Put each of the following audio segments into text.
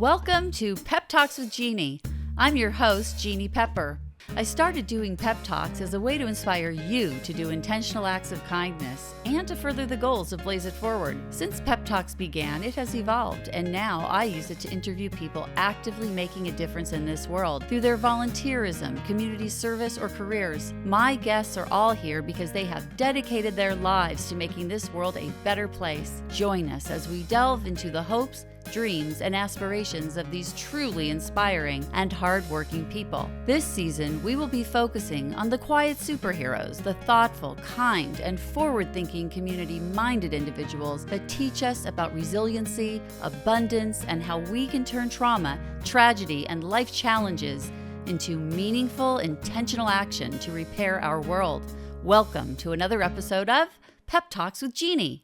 Welcome to Pep Talks with Jeanne. I'm your host, Jeanne Pepper. I started doing Pep Talks as a way to inspire you to do intentional acts of kindness and to further the goals of Blaze It Forward. Since Pep Talks began, it has evolved, and now I use it to interview people actively making a difference in this world through their volunteerism, community service, or careers. My guests are all here because they have dedicated their lives to making this world a better place. Join us as we delve into the hopes, dreams, and aspirations of these truly inspiring and hardworking people. This season, we will be focusing on the quiet superheroes, the thoughtful, kind, and forward-thinking community-minded individuals that teach us about resiliency, abundance, and how we can turn trauma, tragedy, and life challenges into meaningful, intentional action to repair our world. Welcome to another episode of Pep Talks with Jeanne.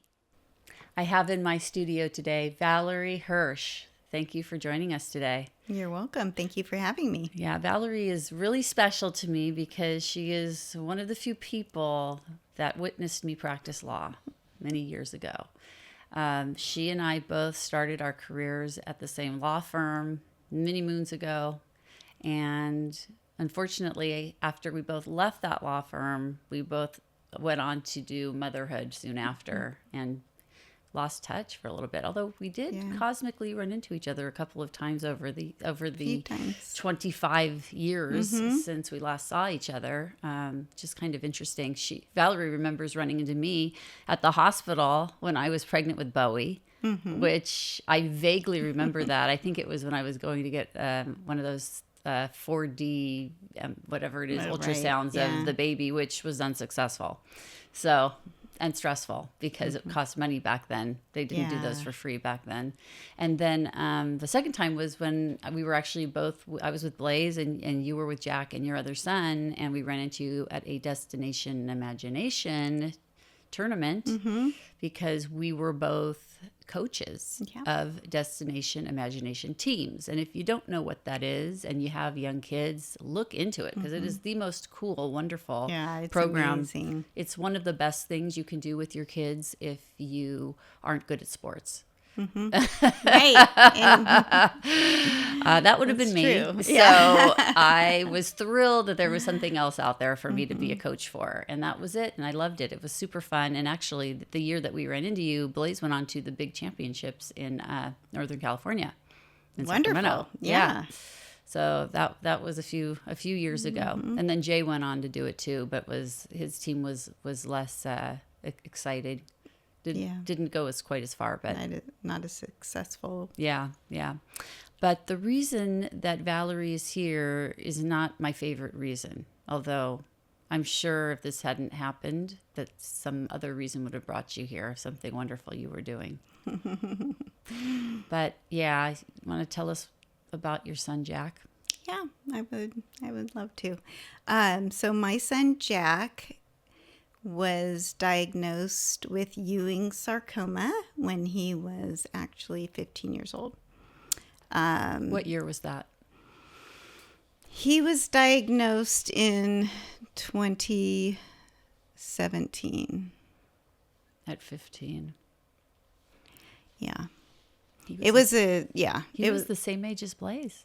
I have in my studio today Valerie Hirsh. Thank you for joining us today. You're welcome. Thank you for having me. Yeah, Valerie is really special to me because she is one of the few people that witnessed me practice law many years ago. She and I both started our careers at the same law firm many moons ago. And unfortunately, after we both left that law firm, we both went on to do motherhood soon after and lost touch for a little bit, although we did cosmically run into each other a couple of times over the 25 years since we last saw each other. Just kind of interesting. Valerie remembers running into me at the hospital when I was pregnant with Bowie, which I vaguely remember that. I think it was when I was going to get one of those 4D, whatever it is, ultrasounds of the baby, which was unsuccessful. So... and stressful because it cost money back then. They didn't do those for free back then. And then the second time was when we were actually both, I was with Blaze and you were with Jack and your other son, and we ran into you at a Destination Imagination tournament because we were both coaches of Destination Imagination teams. And if you don't know what that is and you have young kids, look into it because it is the most cool, wonderful program. Amazing. It's one of the best things you can do with your kids if you aren't good at sports. Right. That would have been me. True. So I was thrilled that there was something else out there for me to be a coach for. And that was it. And I loved it. It was super fun. And actually, the year that we ran into you, Blaze went on to the big championships in Northern California. In Wonderful. Sacramento. Yeah. So that was a few years ago. And then Jay went on to do it too, but his team was less excited. Didn't go quite as far, but not as successful. Yeah. But the reason that Valerie is here is not my favorite reason, although I'm sure if this hadn't happened, that some other reason would have brought you here, something wonderful you were doing. But yeah, you want to tell us about your son, Jack? Yeah, I would love to. So my son, Jack, was diagnosed with Ewing sarcoma when he was actually 15 years old. What year was that? He was diagnosed in 2017. At 15. Yeah. He was the same age as Blaze.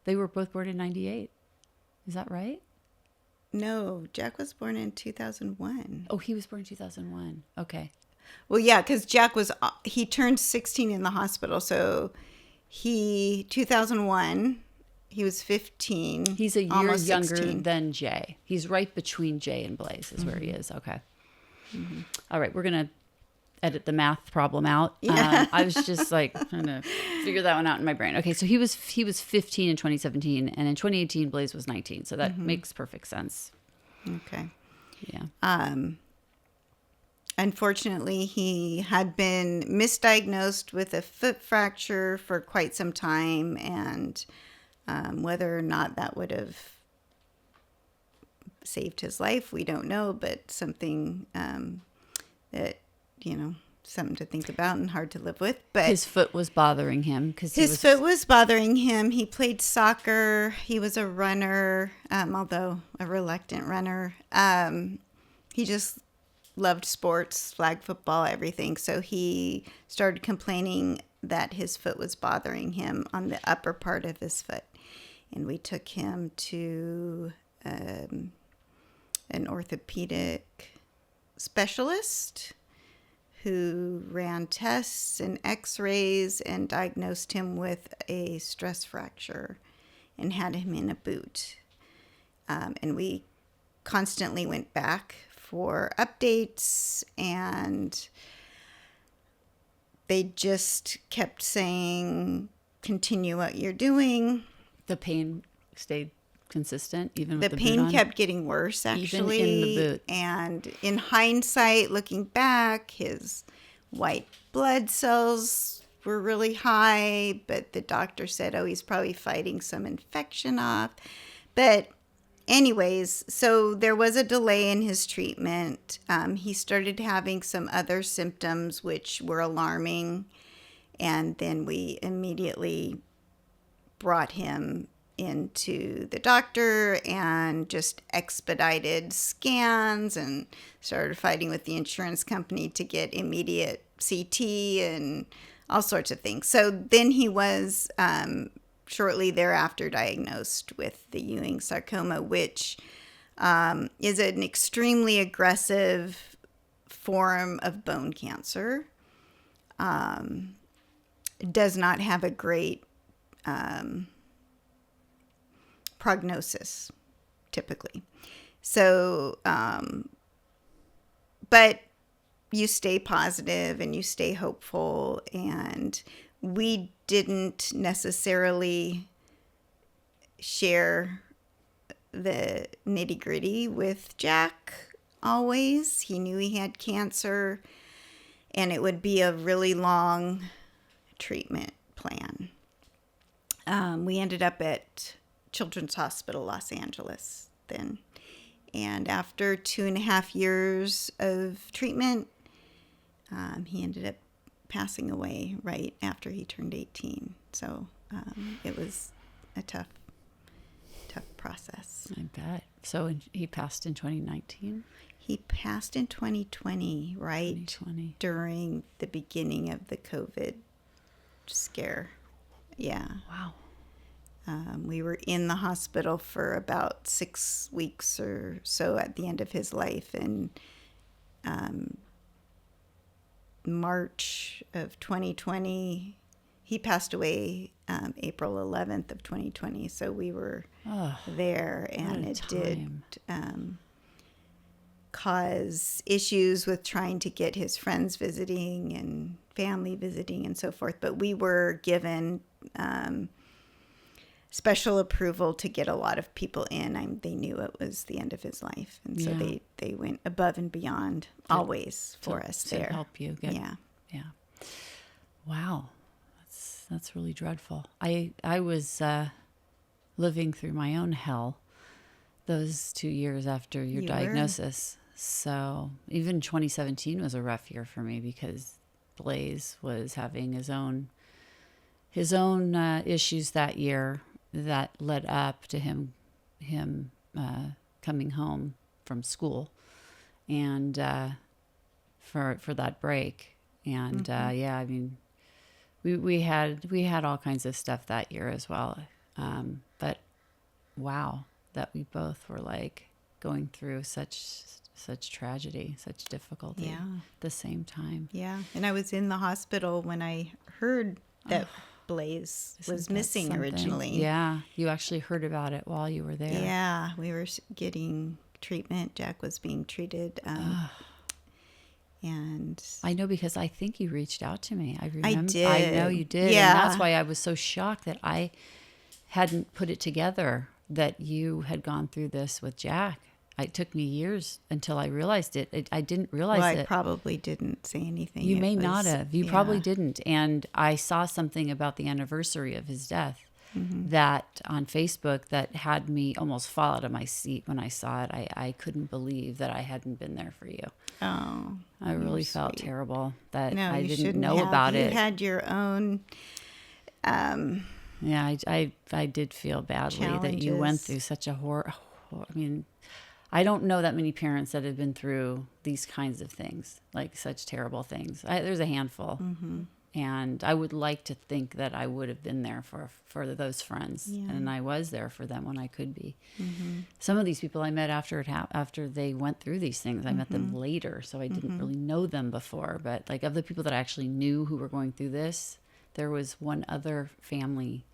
They were both born in 98. Is that right? No, Jack was born in 2001. Oh, he was born in 2001. Okay. Well, yeah, because Jack he turned 16 in the hospital. So 2001, he was 15. He's a year almost younger 16. than Jay. He's right between Jay and Blaze is where he is. Okay. All right. We're going to edit the math problem out. I was just like trying to figure that one out in my brain. Okay, so he was 15 in 2017, and in 2018 Blaze was 19. So that makes perfect sense. Okay. Yeah. Unfortunately, he had been misdiagnosed with a foot fracture for quite some time, and whether or not that would have saved his life, we don't know, but something that something to think about and hard to live with. But his foot was bothering him foot was bothering him. He played soccer. He was a runner, although a reluctant runner. He loved sports, flag football, everything. So he started complaining that his foot was bothering him on the upper part of his foot. And we took him to an orthopedic specialist who ran tests and x-rays and diagnosed him with a stress fracture and had him in a boot. And we constantly went back for updates, and they just kept saying, continue what you're doing. The pain stayed consistent, even with the the pain boot on? kept getting worse, actually. Even in the boot. And in hindsight, looking back, his white blood cells were really high, but the doctor said, oh, he's probably fighting some infection off. But anyways, so there was a delay in his treatment. He started having some other symptoms which were alarming, and then we immediately brought him into the doctor and just expedited scans and started fighting with the insurance company to get immediate CT and all sorts of things. So then he was shortly thereafter diagnosed with the Ewing sarcoma, which is an extremely aggressive form of bone cancer. Does not have a great prognosis, typically. So, but you stay positive and you stay hopeful, and we didn't necessarily share the nitty-gritty with Jack always. He knew he had cancer, and it would be a really long treatment plan. We ended up at Children's Hospital Los Angeles then. And after 2.5 years of treatment, he ended up passing away right after he turned 18. So it was a tough process. I bet. So he passed in 2019? He passed in 2020, right? 2020. During the beginning of the COVID scare. Yeah. Wow. We were in the hospital for about 6 weeks or so at the end of his life. And March of 2020, he passed away April 11th of 2020. So we were there, and it did cause issues with trying to get his friends visiting and family visiting and so forth. But we were given special approval to get a lot of people in. They knew it was the end of his life, and so they went above and beyond always for us there to help you get. Yeah. Wow, that's really dreadful. I was living through my own hell those 2 years after your diagnosis. So even 2017 was a rough year for me because Blaze was having his own issues that year that led up to him coming home from school and for that break. And I mean, we had all kinds of stuff that year as well. But wow, that we both were like going through such tragedy, such difficulty at the same time. Yeah. And I was in the hospital when I heard that Blaze was missing originally. Yeah. You actually heard about it while you were there. Yeah. We were getting treatment. Jack was being treated. And I know because I think you reached out to me. I remember. I did. I know you did. Yeah. And that's why I was so shocked that I hadn't put it together that you had gone through this with Jack. It took me years until I realized it. I didn't realize it. I probably didn't say anything. You may not have. You probably didn't. And I saw something about the anniversary of his death that on Facebook that had me almost fall out of my seat when I saw it. I couldn't believe that I hadn't been there for you. Oh, I really felt terrible that I you didn't know about it. You had your own. Yeah, I did feel badly that you went through such a horror. I mean, I don't know that many parents that have been through these kinds of things, like such terrible things. There's a handful, And I would like to think that I would have been there for those friends. Yeah. And I was there for them when I could be. Mm-hmm. Some of these people I met after they went through these things, I met them later. So I didn't really know them before. But like of the people that I actually knew who were going through this, there was one other family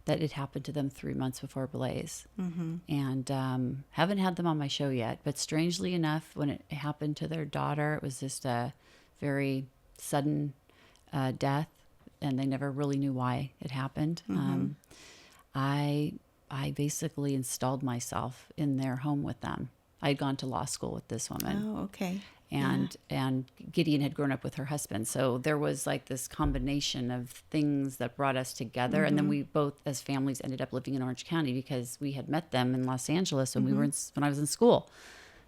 that it happened to them 3 months before Blaze. And haven't had them on my show yet. But strangely enough, when it happened to their daughter, it was just a very sudden death, and they never really knew why it happened. I basically installed myself in their home with them. I had gone to law school with this woman. Oh, okay. And Gideon had grown up with her husband. So there was like this combination of things that brought us together. And then we both as families ended up living in Orange County because we had met them in Los Angeles when when I was in school,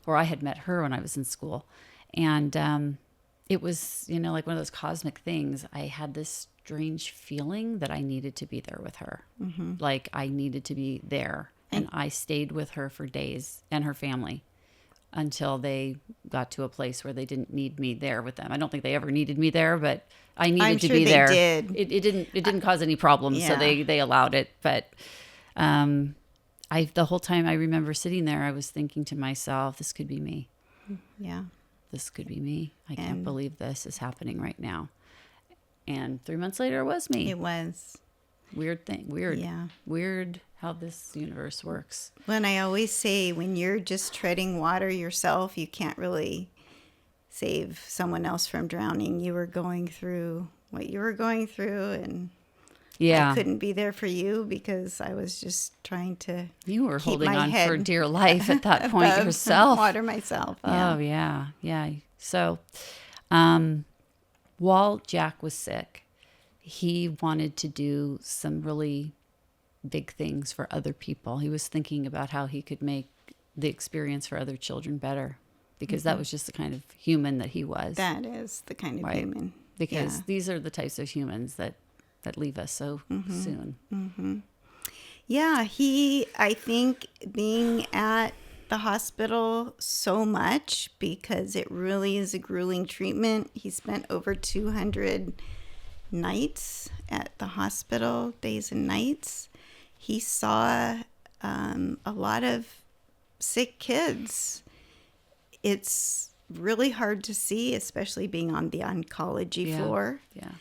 or I had met her when I was in school. And it was, like one of those cosmic things. I had this strange feeling that I needed to be there with her. Like I needed to be there. And I stayed with her for days and her family until they got to a place where they didn't need me there with them. I don't think they ever needed me there, but I needed to be there. Did. It didn't cause any problems, so they allowed it. But the whole time I remember sitting there, I was thinking to myself, this could be me. Yeah. This could be me. I can't believe this is happening right now. And 3 months later, it was me. It was. Weird thing. Weird. Yeah. Weird how this universe works. When I always say, when you're just treading water yourself, you can't really save someone else from drowning. You were going through what you were going through, and I couldn't be there for you because I was just trying to. You were holding on for dear life at that point yourself. Water myself. Yeah. Oh yeah. So, while Jack was sick, he wanted to do some really big things for other people. He was thinking about how he could make the experience for other children better, because that was just the kind of human that he was. That is the kind of human. Because these are the types of humans that leave us so soon. Yeah, I think being at the hospital so much, because it really is a grueling treatment. He spent over 200 nights at the hospital, days and nights. He saw a lot of sick kids. It's really hard to see, especially being on the oncology floor. Yeah.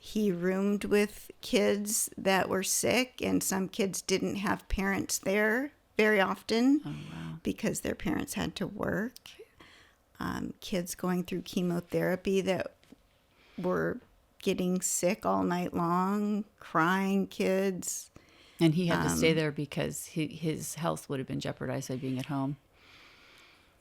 He roomed with kids that were sick, and some kids didn't have parents there very often because their parents had to work. Kids going through chemotherapy that were getting sick all night long, crying kids. And he had to stay there because his health would have been jeopardized by being at home.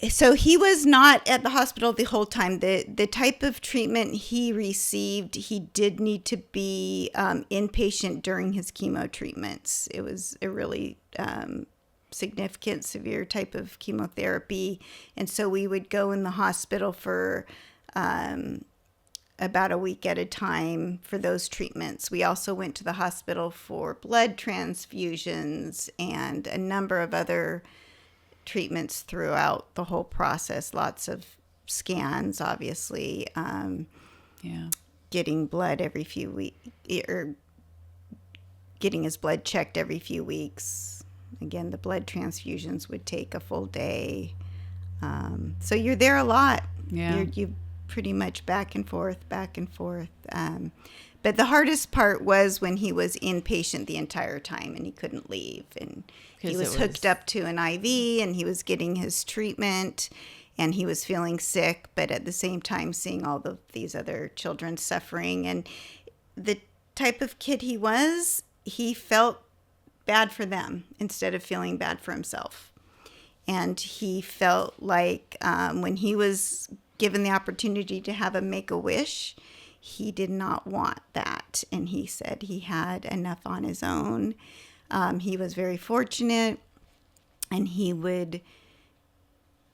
So he was not at the hospital the whole time. The type of treatment he received, he did need to be inpatient during his chemo treatments. It was a really significant, severe type of chemotherapy. And so we would go in the hospital for about a week at a time for those treatments. We also went to the hospital for blood transfusions and a number of other treatments throughout the whole process. Lots of scans, obviously. Getting blood every few weeks, or getting his blood checked every few weeks. Again, the blood transfusions would take a full day. So you're there a lot. Yeah. You pretty much back and forth. But the hardest part was when he was inpatient the entire time and he couldn't leave. And he was hooked up to an IV and he was getting his treatment and he was feeling sick, but at the same time seeing all these other children suffering. And the type of kid he was, he felt bad for them instead of feeling bad for himself. And he felt like when he was given the opportunity to have a Make-A-Wish, he did not want that. And he said he had enough on his own. He was very fortunate, and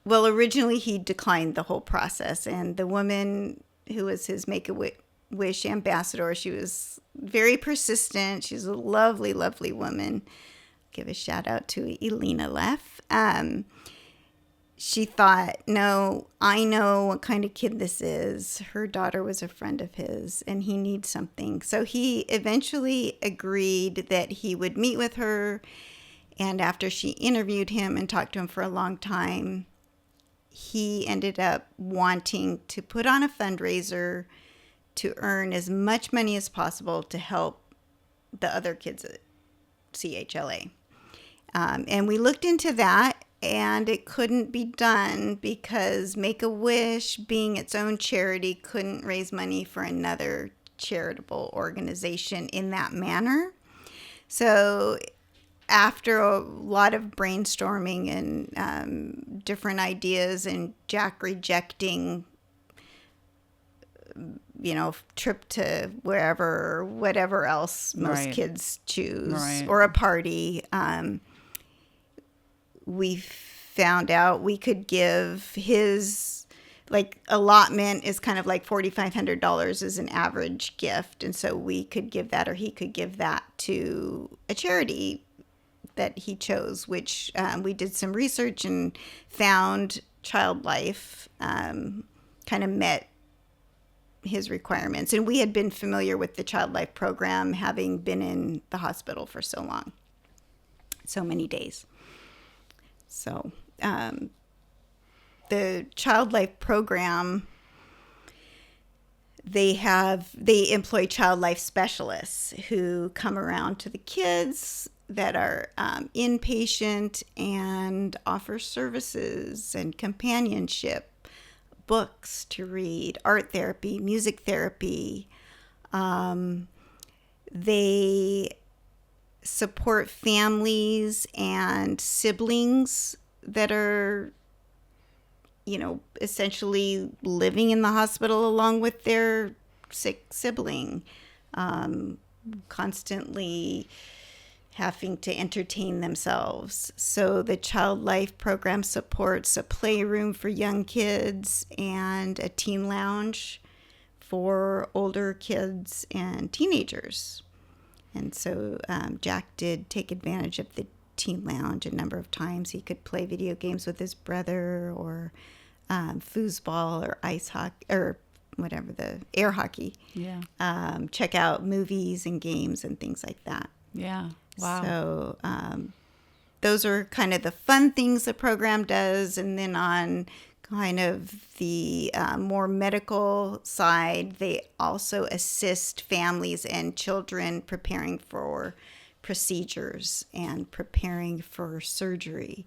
originally he declined the whole process. And the woman who was his Make-A-Wish ambassador, she was very persistent. She's a lovely, lovely woman. Give a shout out to Elena Leff. she thought, no, I know what kind of kid this is. Her daughter was a friend of his, and he needs something. So he eventually agreed that he would meet with her. And after she interviewed him and talked to him for a long time, he ended up wanting to put on a fundraiser to earn as much money as possible to help the other kids at CHLA. And we looked into that, and it couldn't be done because Make-A-Wish, being its own charity, couldn't raise money for another charitable organization in that manner. So after a lot of brainstorming and different ideas and Jack rejecting, trip to wherever or whatever else most kids choose, or a party, we found out we could give his, allotment is kind of like $4,500 as an average gift. And so we could give that, or he could give that to a charity that he chose, which we did some research and found Child Life kind of met his requirements. And we had been familiar with the Child Life program, having been in the hospital for so long, so many days. So the Child Life program, they employ Child Life specialists who come around to the kids that are inpatient and offer services and companionship, books to read, art therapy, music therapy. They support families and siblings that are, essentially living in the hospital along with their sick sibling, constantly having to entertain themselves. So the Child Life program supports a playroom for young kids and a teen lounge for older kids and teenagers. And so Jack did take advantage of the teen lounge a number of times. He could play video games with his brother, or foosball, or ice hockey, or whatever, the air hockey. Yeah. Check out movies and games and things like that. Yeah. Wow. So those are kind of the fun things the program does. And then on kind of the more medical side, they also assist families and children preparing for procedures and preparing for surgery,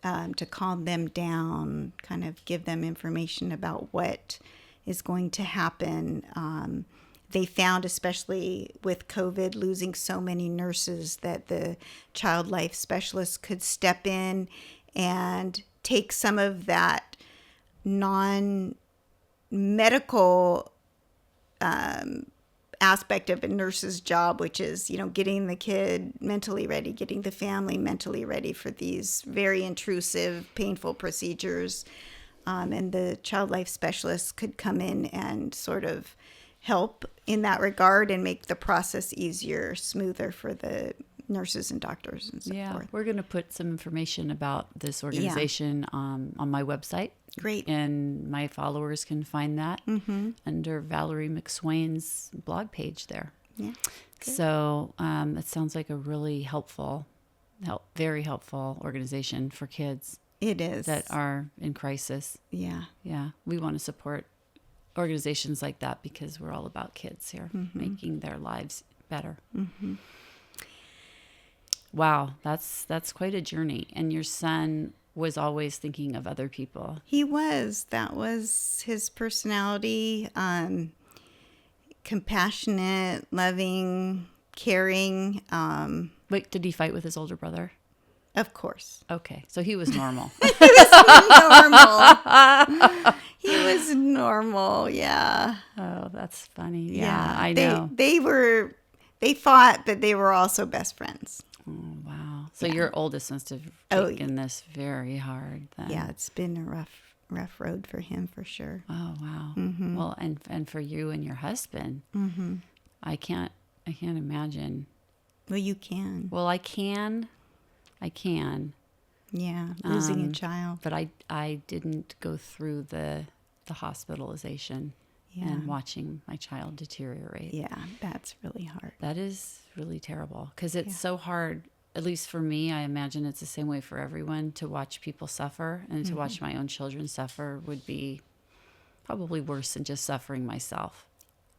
to calm them down, kind of give them information about what is going to happen. They found, especially with COVID, losing so many nurses, that the Child Life specialists could step in and take some of that non-medical aspect of a nurse's job, which is, getting the kid mentally ready, getting the family mentally ready for these very intrusive, painful procedures. And the Child Life specialists could come in and sort of help in that regard and make the process easier, smoother for the nurses and doctors and so forth. We're going to put some information about this organization on my website. Great. And my followers can find that under Valerie McSwain's blog page there. Yeah. Good. So it sounds like a really very helpful organization for kids. It is. That are in crisis. Yeah. Yeah. We want to support organizations like that because we're all about kids here, making their lives better. Wow, that's quite a journey. And your son was always thinking of other people. He was. That was his personality. Compassionate, loving, caring. Wait, did he fight with his older brother? Of course. Okay, so he was normal. He was normal. He was normal, yeah. Oh, that's funny. Yeah, I know. They fought, but they were also best friends. Oh, wow. So your oldest must have taken this very hard then. Yeah, it's been a rough road for him for sure. Oh, wow. Well, and for you and your husband, I can't imagine. Well, you can. Well, I can, Yeah, losing a child. But I didn't go through the hospitalization and watching my child deteriorate. Yeah, that's really hard. That is really terrible because it's so hard, at least for me. I imagine it's the same way for everyone, to watch people suffer, and to watch my own children suffer would be probably worse than just suffering myself.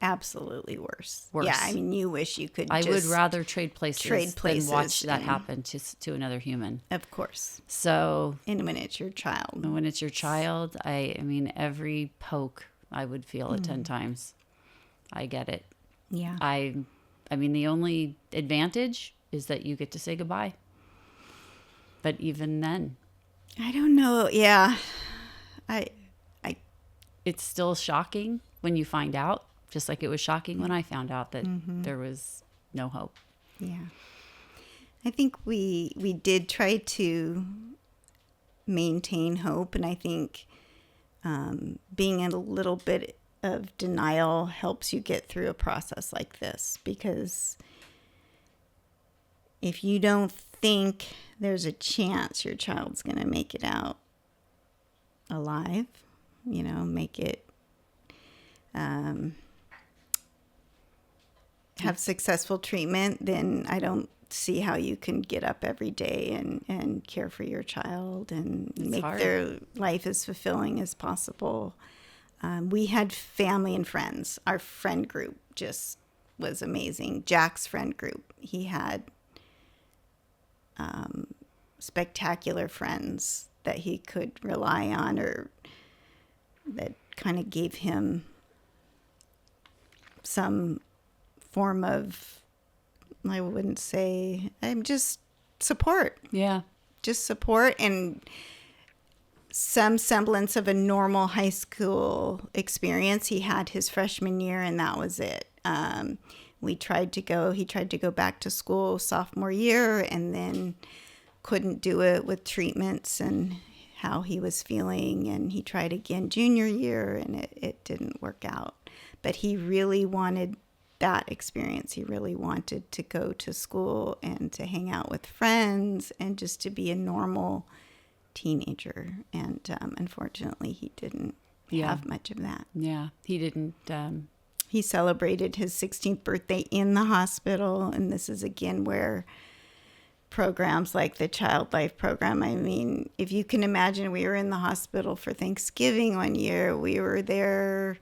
Absolutely worse. Worse. Yeah, I mean, you wish you could I just would rather trade places than watch that and- happen to another human. Of course. So, And when it's your child. when it's your child, I mean, every poke, I would feel it 10 times. I get it. Yeah. I mean, the only advantage is that you get to say goodbye. But even then, I don't know. Yeah. it's still shocking when you find out, just like it was shocking when I found out that there was no hope. Yeah. I think we did try to maintain hope, and I think being in a little bit of denial helps you get through a process like this, because if you don't think there's a chance your child's going to make it out alive, make it have successful treatment, then I don't see how you can get up every day and care for your child and make their life as fulfilling as possible. We had family and friends. Our friend group just was amazing. Jack's friend group, he had spectacular friends that he could rely on, or that kind of gave him some form of, I wouldn't say, just support. Yeah. Just support and some semblance of a normal high school experience. He had his freshman year, and that was it. He tried to go back to school sophomore year, and then couldn't do it with treatments and how he was feeling. And he tried again junior year, and it didn't work out. But he really wanted that experience. He really wanted to go to school and to hang out with friends and just to be a normal teenager. And unfortunately, he didn't have much of that. Yeah, he didn't. He celebrated his 16th birthday in the hospital. And this is again where programs like the Child Life program, I mean, if you can imagine, we were in the hospital for Thanksgiving one year. We were there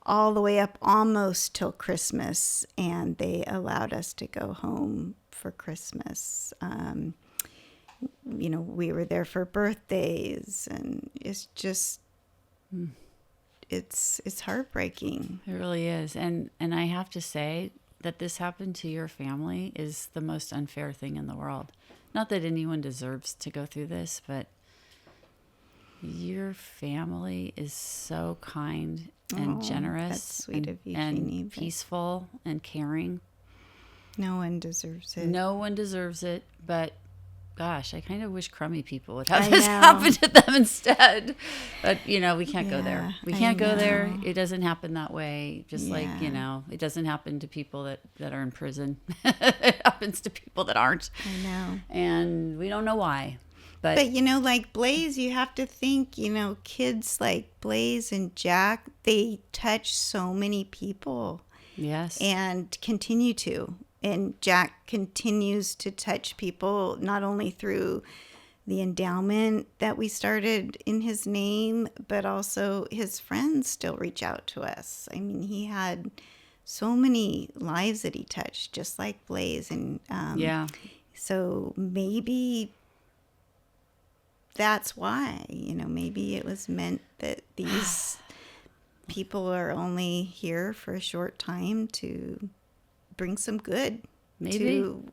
all the way up almost till Christmas, and they allowed us to go home for Christmas. We were there for birthdays, and it's just, it's heartbreaking. It really is. And I have to say that this happened to your family is the most unfair thing in the world. Not that anyone deserves to go through this, but your family is so kind and generous, that's sweet of you, and Jeannie, peaceful and caring. No one deserves it. No one deserves it, but gosh, I kind of wish crummy people would have I this know. happen to them instead. But, we can't go there. We I can't go there. know. It doesn't happen that way. Just like, it doesn't happen to people that are in prison. It happens to people that aren't. I know. And we don't know why. But like Blaze, you have to think, kids like Blaze and Jack, they touch so many people. yes. And continue to. And Jack continues to touch people, not only through the endowment that we started in his name, but also his friends still reach out to us. I mean, he had so many lives that he touched, just like Blaze. And so maybe that's why, maybe it was meant that these people are only here for a short time to bring some good to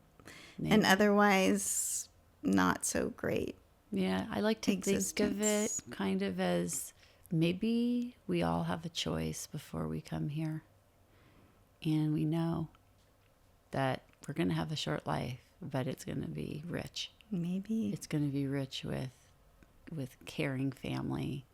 an otherwise not so great. Yeah, I like to think of it kind of as maybe we all have a choice before we come here. And we know that we're going to have a short life, but it's going to be rich. Maybe. It's going to be rich with caring family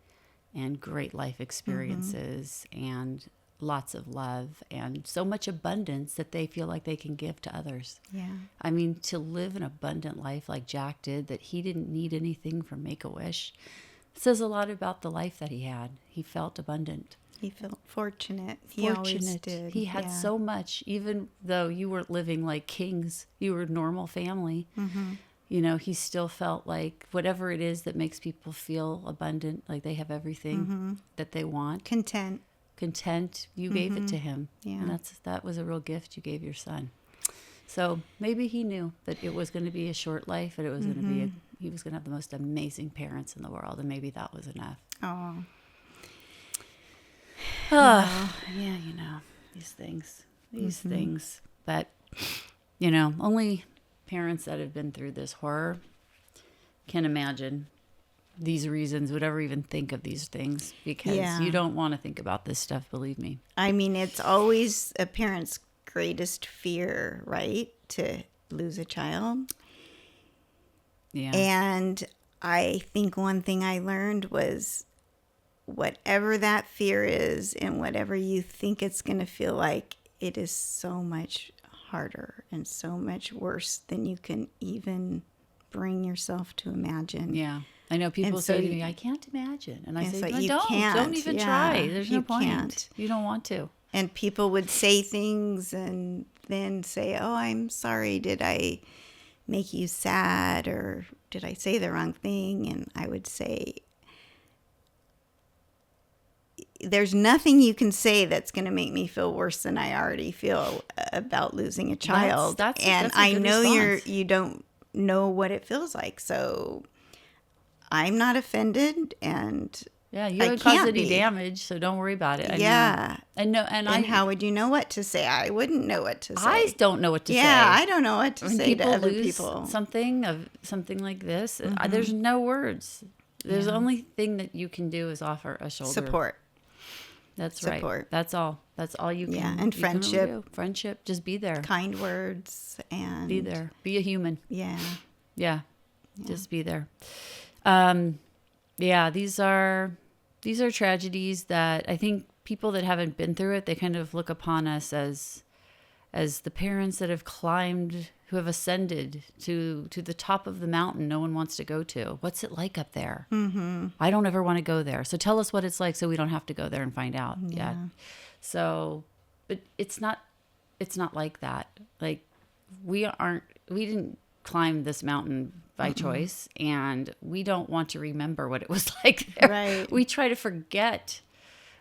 and great life experiences and lots of love and so much abundance that they feel like they can give to others. Yeah. I mean, to live an abundant life like Jack did, that he didn't need anything from Make-A-Wish, says a lot about the life that he had. He felt abundant. He felt fortunate. He always did. He had so much, even though you weren't living like kings, you were a normal family. Mm-hmm. You know, he still felt like whatever it is that makes people feel abundant, like they have everything that they want. Content. You gave it to him. Yeah. And that was a real gift you gave your son. So maybe he knew that it was going to be a short life, and it was going to be he was going to have the most amazing parents in the world, and maybe that was enough. Oh. Oh, yeah, you know, these things. But, you know, only parents that have been through this horror can imagine these reasons, would ever even think of these things, because you don't want to think about this stuff, believe me. I mean, it's always a parent's greatest fear, right? To lose a child. Yeah. And I think one thing I learned was whatever that fear is and whatever you think it's going to feel like, it is so much harder and so much worse than you can even bring yourself to imagine. Yeah. I know people And so say to you- me, I can't imagine. And I And say, so no, you don't can't. even Yeah, try. There's no you point. can't. You don't want to. And people would say things and then say, oh, I'm sorry. Did I make you sad? Or did I say the wrong thing? And I would say, there's nothing you can say that's going to make me feel worse than I already feel about losing a child. That's and a I good know response. you don't know what it feels like. So I'm not offended, and Yeah, you I haven't caused can't any be. damage, so don't worry about it. I Yeah. know. And how would you know what to say? I wouldn't know what to say. I don't know what to say. Yeah, I don't know what to When say to people other lose people. something like this, there's no words. There's the only thing that you can do is offer a shoulder. Support. That's Support. right. That's all. That's all you can. Yeah, and you can really friendship. do. Friendship. Just be there. Kind words and Be there. Be a human. Yeah. Yeah. Just be there. Yeah, these are tragedies that I think people that haven't been through it, they kind of look upon us as the parents that have climbed, who have ascended to the top of the mountain no one wants to go to. What's it like up there? Mm-hmm. I don't ever want to go there. So tell us what it's like so we don't have to go there and find out. Yeah. So, but it's not like that. Like we didn't climb this mountain by choice, and we don't want to remember what it was like there. Right. We try to forget.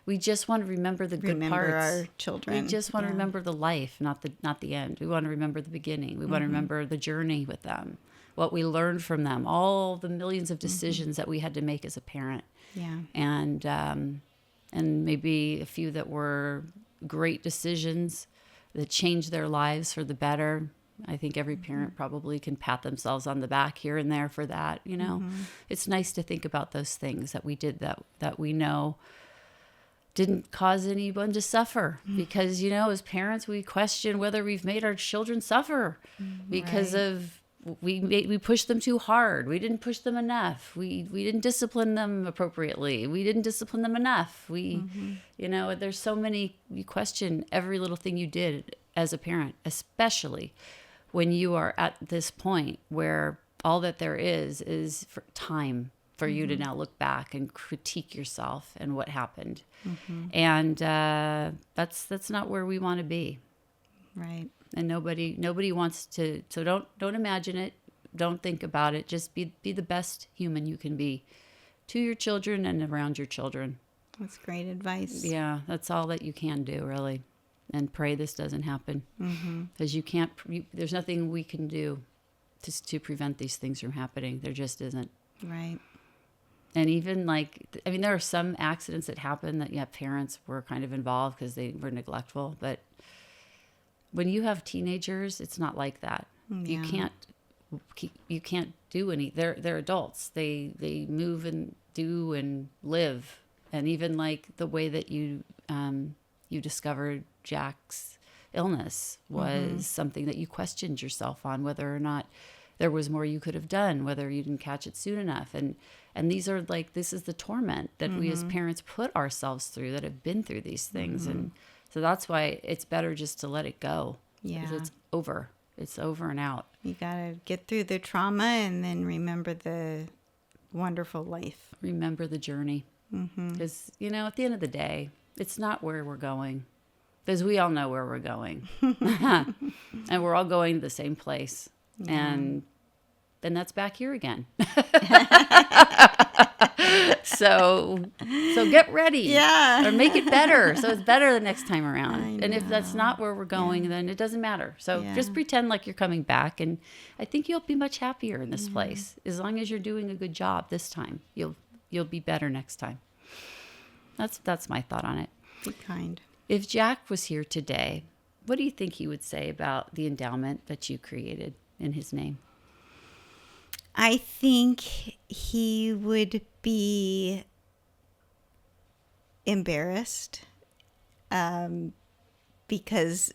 We just want to remember the good Remember parts. our children. We just want to remember the life, not the end. We want to remember the beginning. We want to remember the journey with them, what we learned from them, all the millions of decisions that we had to make as a parent. Yeah. And maybe a few that were great decisions that changed their lives for the better. I think every parent probably can pat themselves on the back here and there for that. You know, it's nice to think about those things that we did that we know didn't cause anyone to suffer, because, you know, as parents, we question whether we've made our children suffer because of we pushed them too hard. We didn't push them enough. We didn't discipline them appropriately. We didn't discipline them enough. You know, there's so many, you question every little thing you did as a parent, especially when you are at this point where all that there is for time for you to now look back and critique yourself and what happened. And that's not where we want to be. Right. And nobody wants to. So don't imagine it. Don't think about it. Just be the best human you can be to your children and around your children. That's great advice. Yeah, that's all that you can do, really. And pray this doesn't happen, because you can't. There's nothing we can do to prevent these things from happening. There just isn't. Right. And even there are some accidents that happen that parents were kind of involved because they were neglectful. But when you have teenagers, it's not like that. Yeah. You can't do any. They're adults. They move and do and live. And even like the way that you discovered Jack's illness was something that you questioned yourself on, whether or not there was more you could have done, whether you didn't catch it soon enough. And these are like, this is the torment that we as parents put ourselves through, that have been through these things. And so that's why it's better just to let it go. Yeah. Because it's over. It's over and out. You got to get through the trauma and then remember the wonderful life. Remember the journey. Because, at the end of the day, it's not where we're going. Because we all know where we're going. And we're all going to the same place. Yeah. And then that's back here again. So get ready. Yeah. Or make it better. So it's better the next time around. And if that's not where we're going, then it doesn't matter. So just pretend like you're coming back. And I think you'll be much happier in this place. As long as you're doing a good job this time, you'll be better next time. That's my thought on it. Be kind. If Jack was here today, what do you think he would say about the endowment that you created in his name? I think he would be embarrassed because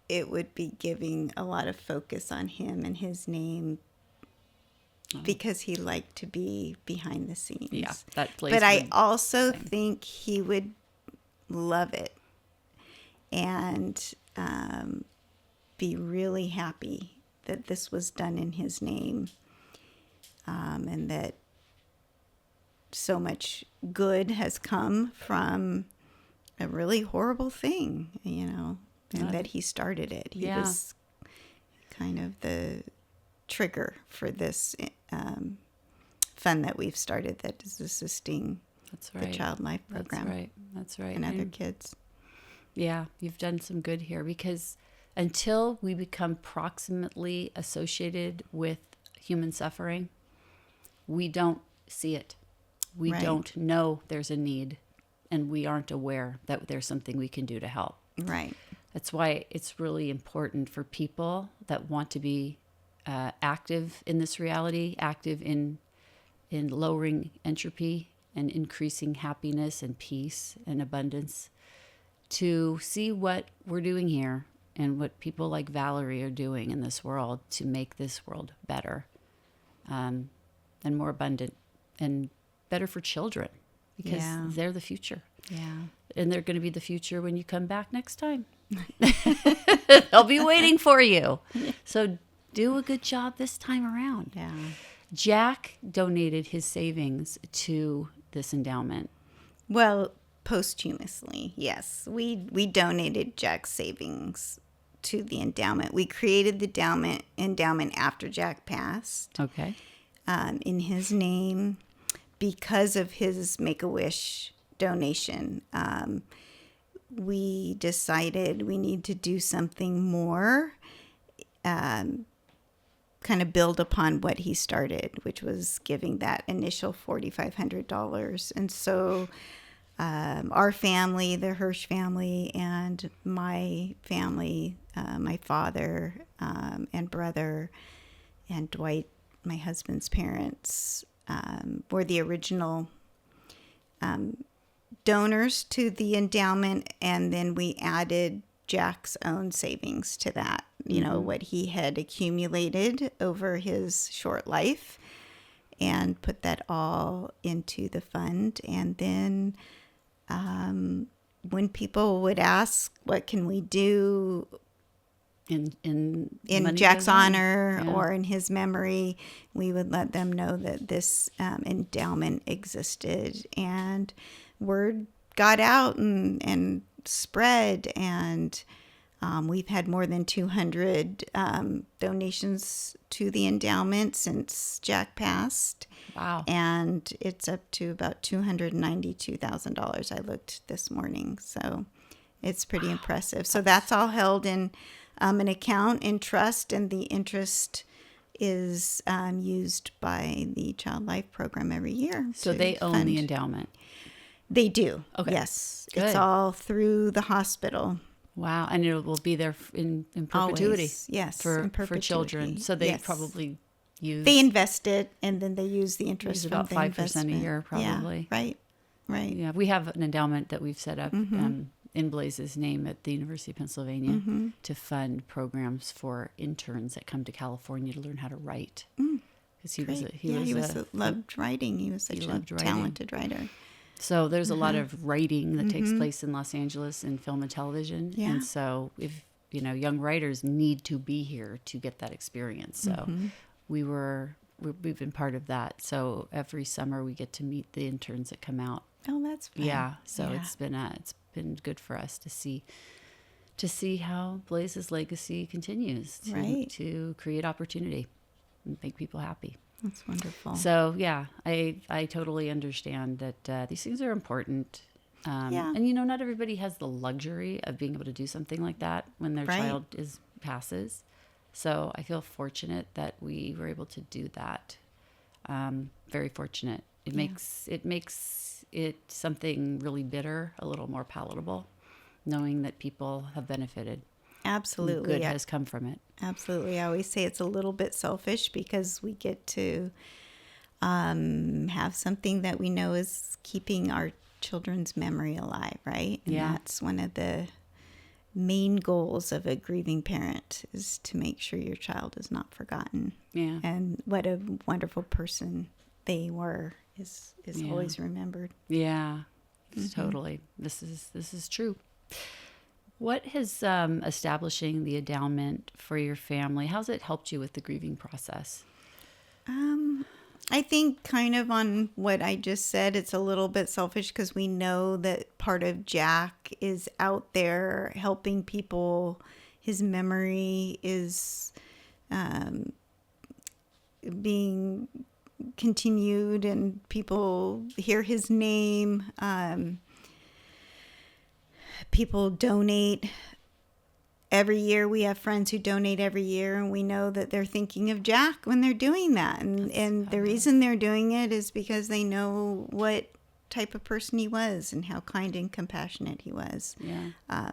it would be giving a lot of focus on him and his name because he liked to be behind the scenes. Yeah, that plays. But I also think he would love it and be really happy that this was done in his name. And that so much good has come from a really horrible thing, and that he started it. He was kind of the trigger for this fund that we've started that is assisting the Child Life Program. That's right. And other kids. Yeah, you've done some good here, because until we become proximately associated with human suffering, we don't see it. We don't know there's a need, and we aren't aware that there's something we can do to help. Right. That's why it's really important for people that want to be active in this reality, active in lowering entropy and increasing happiness and peace and abundance, to see what we're doing here and what people like Valerie are doing in this world to make this world better. And more abundant and better for children, because they're the future. Yeah. And they're going to be the future when you come back next time. They'll be waiting for you. So do a good job this time around. Yeah. Jack donated his savings to this endowment. Well, posthumously, yes. We donated Jack's savings to the endowment. We created the endowment after Jack passed. Okay. In his name because of his Make-A-Wish donation. We decided we need to do something more, kind of build upon what he started, which was giving that initial $4,500. And so our family, the Hirsh family, and my family, my father and brother and Dwight, my husband's parents, were the original donors to the endowment, and then we added Jack's own savings to that, what he had accumulated over his short life, and put that all into the fund. And then when people would ask, what can we do in Jack's honor or in his memory, we would let them know that this endowment existed, and word got out and spread, and we've had more than 200 donations to the endowment since Jack passed. Wow. And it's up to about $292,000. I looked this morning, so it's pretty impressive. So that's all held in an account in trust, and the interest is used by the Child Life Program every year. So they own the endowment? They do. Okay. Yes. Good. It's all through the hospital. Wow. And it will be there in perpetuity. Always. Yes. For children. So they probably use... They invest it, and then they use the interest from about the 5% investment. a year, probably. Yeah, right. Yeah, we have an endowment that we've set up in Blaze's name at the University of Pennsylvania to fund programs for interns that come to California to learn how to write. Because he loved writing. He was such a talented writer. So there's a lot of writing that takes place in Los Angeles in film and television. Yeah. And so if, young writers need to be here to get that experience. So we've been part of that. So every summer we get to meet the interns that come out. Oh, that's fun. Yeah. So it's been good for us to see how Blaze's legacy continues to create opportunity and make people happy. That's wonderful. So yeah, I totally understand that these things are important. And not everybody has the luxury of being able to do something like that when their child passes. So I feel fortunate that we were able to do that. Very fortunate. It makes it something really bitter a little more palatable, knowing that people have benefited. Absolutely. Good has come from it. Absolutely. I always say it's a little bit selfish because we get to have something that we know is keeping our children's memory alive, right? And that's one of the main goals of a grieving parent, is to make sure your child is not forgotten. Yeah. And what a wonderful person they were is always remembered. Yeah. Totally. This is true. What has establishing the endowment for your family, how's it helped you with the grieving process? I think kind of on what I just said, it's a little bit selfish because we know that part of Jack is out there helping people. His memory is being continued and people hear his name. People donate every year. We have friends who donate every year, and we know that they're thinking of Jack when they're doing that. And the reason they're doing it is because they know what type of person he was and how kind and compassionate he was. Yeah.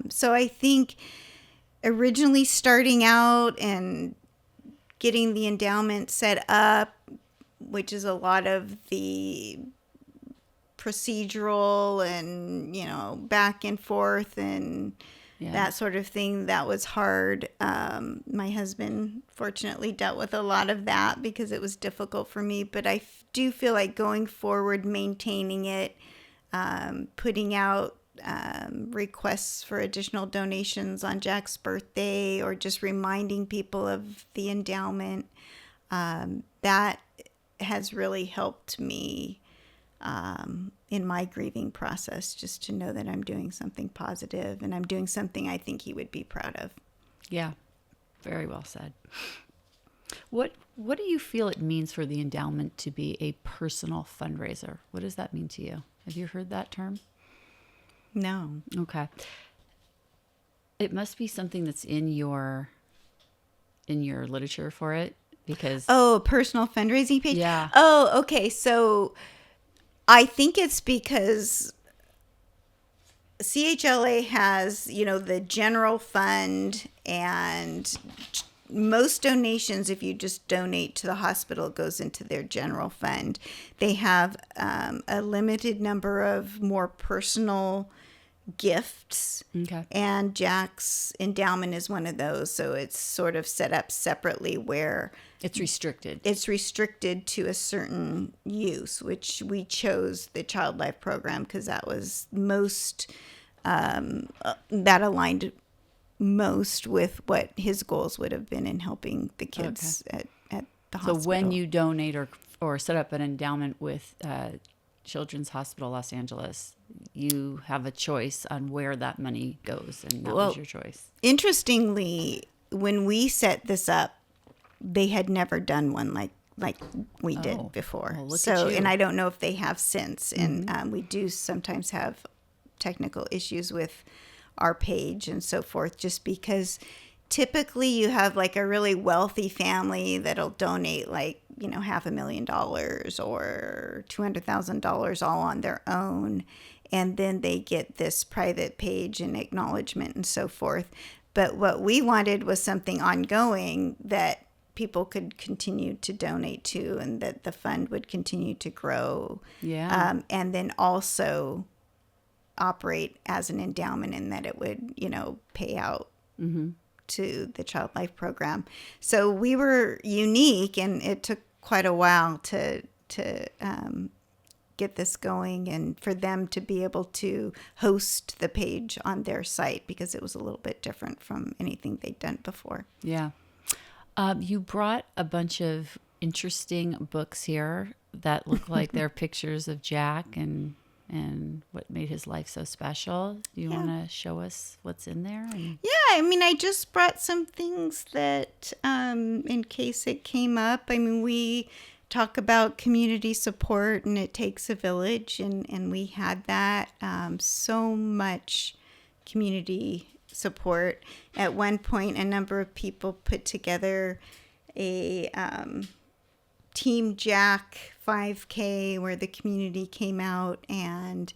So I think originally starting out and getting the endowment set up, which is a lot of the procedural and, back and forth and that sort of thing, that was hard. My husband fortunately dealt with a lot of that because it was difficult for me, but I do feel like going forward, maintaining it, putting out requests for additional donations on Jack's birthday, or just reminding people of the endowment, that has really helped me in my grieving process, just to know that I'm doing something positive and I'm doing something I think he would be proud of. Yeah, very well said. What do you feel it means for the endowment to be a personal fundraiser? What does that mean to you? Have you heard that term? No. Okay. It must be something that's in your literature for it, because personal fundraising page. Yeah. Oh, okay. So I think it's because CHLA has, the general fund, and most donations, if you just donate to the hospital, goes into their general fund. They have a limited number of more personal gifts. Okay. And Jack's endowment is one of those. So it's sort of set up separately where it's restricted. It's restricted to a certain use, which we chose the Child Life program because that was most, that aligned most with what his goals would have been in helping the kids at the hospital. So when you donate or set up an endowment with Children's Hospital Los Angeles, you have a choice on where that money goes, and that was your choice. Interestingly, when we set this up, they had never done one like we did before. Well, so, and I don't know if they have since. And we do sometimes have technical issues with our page and so forth, just because typically you have like a really wealthy family that'll donate like, $500,000 or $200,000 all on their own. And then they get this private page and acknowledgement and so forth. But what we wanted was something ongoing that people could continue to donate to, and that the fund would continue to grow. Yeah. And then also operate as an endowment and that it would, pay out to the Child Life Program. So we were unique, and it took quite a while to get this going and for them to be able to host the page on their site, because it was a little bit different from anything they'd done before. Yeah. You brought a bunch of interesting books here that look like they're pictures of Jack and what made his life so special. Do you want to show us what's in there? Yeah, I just brought some things that, in case it came up. We talk about community support, and it takes a village, and we had that. So much community support. At one point, a number of people put together a Team Jack 5K where the community came out and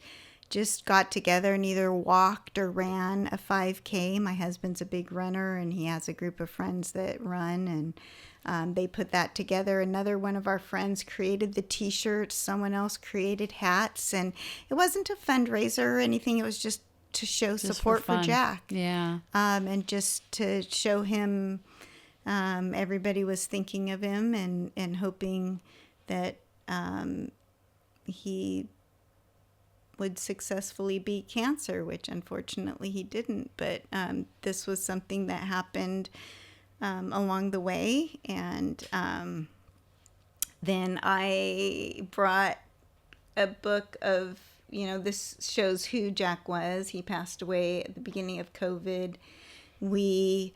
just got together and either walked or ran a 5K. My husband's a big runner, and he has a group of friends that run, and they put that together. Another one of our friends created the t-shirts. Someone else created hats, and it wasn't a fundraiser or anything. It was just to show support for Jack. Yeah. And just to show him, everybody was thinking of him and hoping that he would successfully beat cancer, which unfortunately he didn't. But this was something that happened along the way. And then I brought a book of, this shows who Jack was. He passed away at the beginning of COVID. We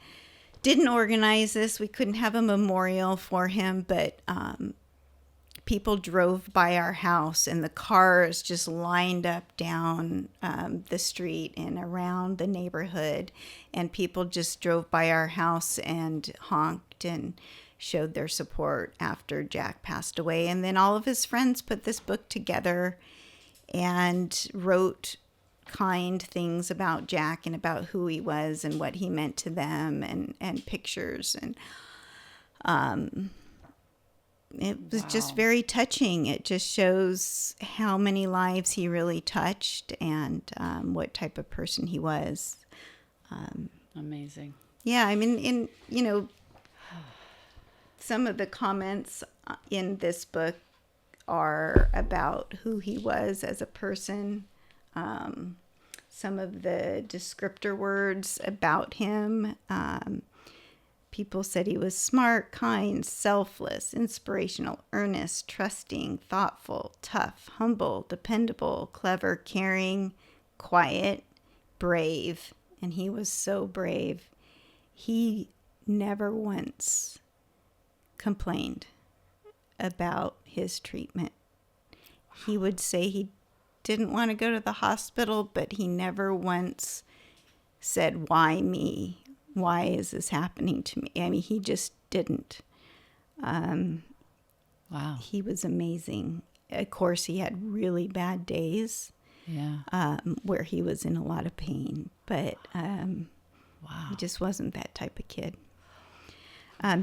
didn't organize this. We couldn't have a memorial for him, but people drove by our house, and the cars just lined up down the street and around the neighborhood, and people just drove by our house and honked and showed their support after Jack passed away. And then all of his friends put this book together and wrote kind things about Jack and about who he was and what he meant to them, and pictures, and it was just very touching. It just shows how many lives he really touched, and what type of person he was. Amazing. Yeah, some of the comments in this book are about who he was as a person. Some of the descriptor words about him. People said he was smart, kind, selfless, inspirational, earnest, trusting, thoughtful, tough, humble, dependable, clever, caring, quiet, brave. And he was so brave. He never once complained about his treatment. He would say he didn't want to go to the hospital, but he never once said, "Why me? Why is this happening to me?" He just didn't. Wow. He was amazing. Of course, he had really bad days. Yeah. Where he was in a lot of pain, but wow. He just wasn't that type of kid.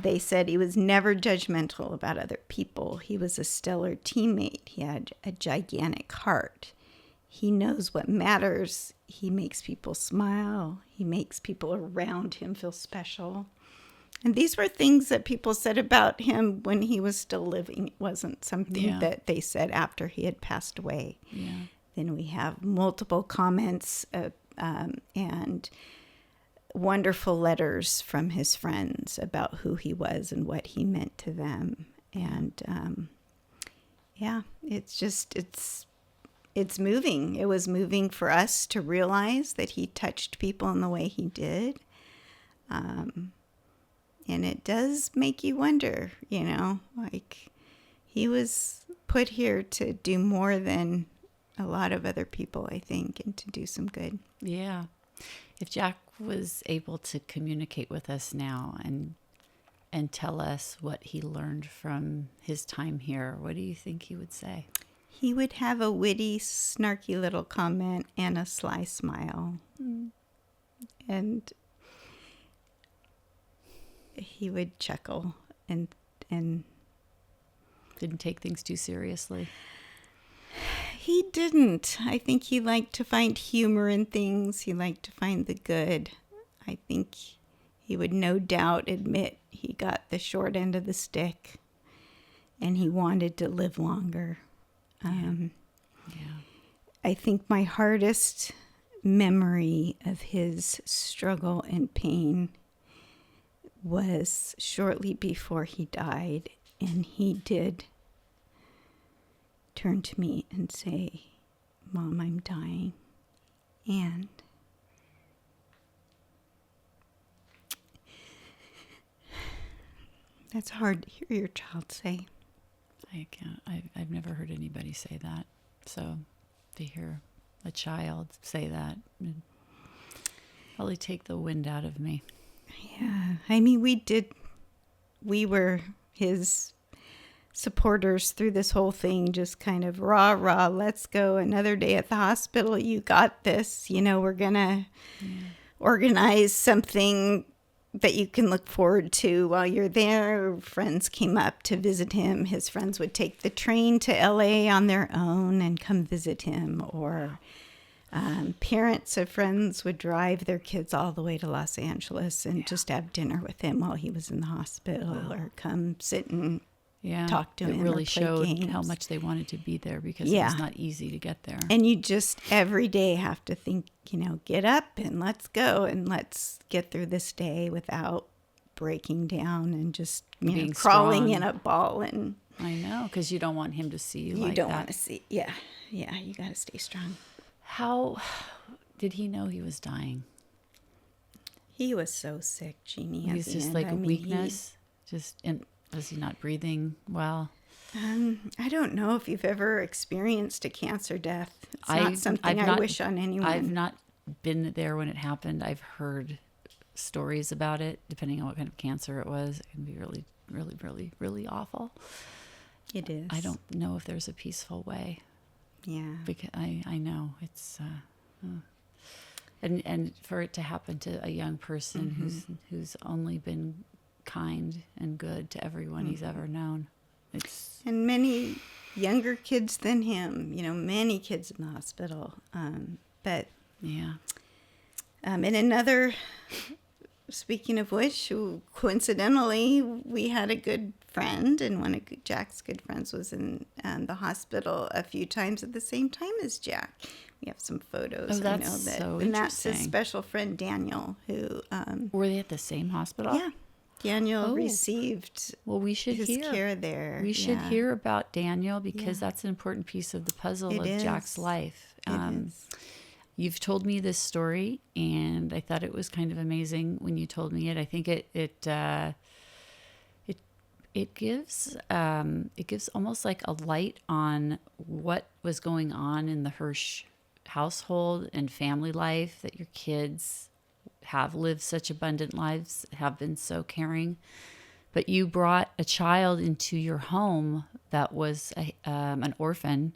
They said he was never judgmental about other people. He was a stellar teammate. He had a gigantic heart. He knows what matters. He makes people smile. He makes people around him feel special. And these were things that people said about him when he was still living. It wasn't something that they said after he had passed away. Yeah. Then we have multiple comments and wonderful letters from his friends about who he was and what he meant to them. And it's moving. It was moving for us to realize that he touched people in the way he did. And it does make you wonder, he was put here to do more than a lot of other people, I think, and to do some good. Yeah. If Jack was able to communicate with us now and tell us what he learned from his time here, what do you think he would say? He would have a witty, snarky little comment and a sly smile. And he would chuckle and didn't take things too seriously. He didn't. I think he liked to find humor in things. He liked to find the good. I think he would no doubt admit he got the short end of the stick and he wanted to live longer. I think my hardest memory of his struggle and pain was shortly before he died, and he did turn to me and say, "Mom, I'm dying." And that's hard to hear your child say. I can't. I've never heard anybody say that. So to hear a child say that would probably take the wind out of me. Yeah. I mean, we were his supporters through this whole thing, just kind of rah, let's go. Another day at the hospital. You got this. You know, we're going to organize something that you can look forward to while you're there. Friends came up to visit him. His friends would take the train to LA on their own and come visit him, or parents of friends would drive their kids all the way to Los Angeles and just have dinner with him while he was in the hospital, or come sit and talk to him. It really or play showed games. how much they wanted to be there, because it was not easy to get there. And you just every day have to think, you know, get up and let's go and let's get through this day without breaking down and just being crawling strong in a ball. And I know, because you don't want him to see you like that. You don't want to see. Yeah. You got to stay strong. How did he know he was dying? He was so sick, Jeannie. He was just like a weakness. Was he not breathing well? I don't know if you've ever experienced a cancer death. It's not something I wish on anyone. I've not been there when it happened. I've heard stories about it. Depending on what kind of cancer it was, it can be really, really, really, really awful. It is. I don't know if there's a peaceful way. Yeah. Because I know it's, and for it to happen to a young person who's only been kind and good to everyone he's ever known. And many younger kids than him, you know, many kids in the hospital. But yeah. And another, speaking of which, coincidentally, we had a good friend, and one of Jack's good friends was in the hospital a few times at the same time as Jack. We have some photos. Oh, that's so interesting. And that's his special friend, Daniel, who... Were they at the same hospital? Yeah. Daniel received we should his care there. We should hear about Daniel, because that's an important piece of the puzzle of Jack's life. It is. You've told me this story, and I thought it was kind of amazing when you told me it. I think it gives almost like a light on what was going on in the Hirsh household and family life, that your kids have lived such abundant lives, have been so caring, but you brought a child into your home that was an orphan.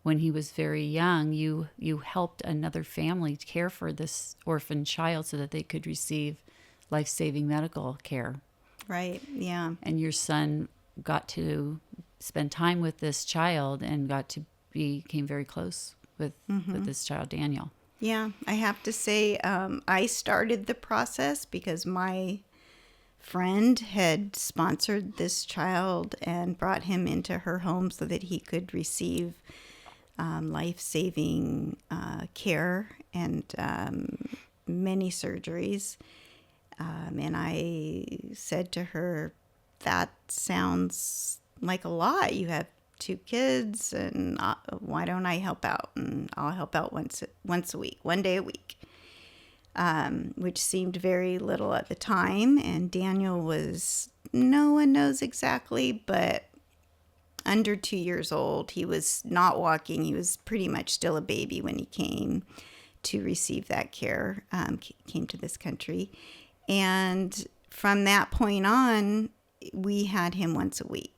When he was very young, you helped another family care for this orphan child so that they could receive life-saving medical care. Right, yeah. And your son got to spend time with this child and became very close with this child, Daniel. Yeah, I have to say, I started the process because my friend had sponsored this child and brought him into her home so that he could receive life-saving care and many surgeries. And I said to her, that sounds like a lot. You have 2 kids, and why don't I help out? And I'll help out once a week, 1 day a week, which seemed very little at the time. And Daniel was, no one knows exactly, but under 2 years old. He was not walking. He was pretty much still a baby when he came to receive that care, came to this country. And from that point on, we had him once a week.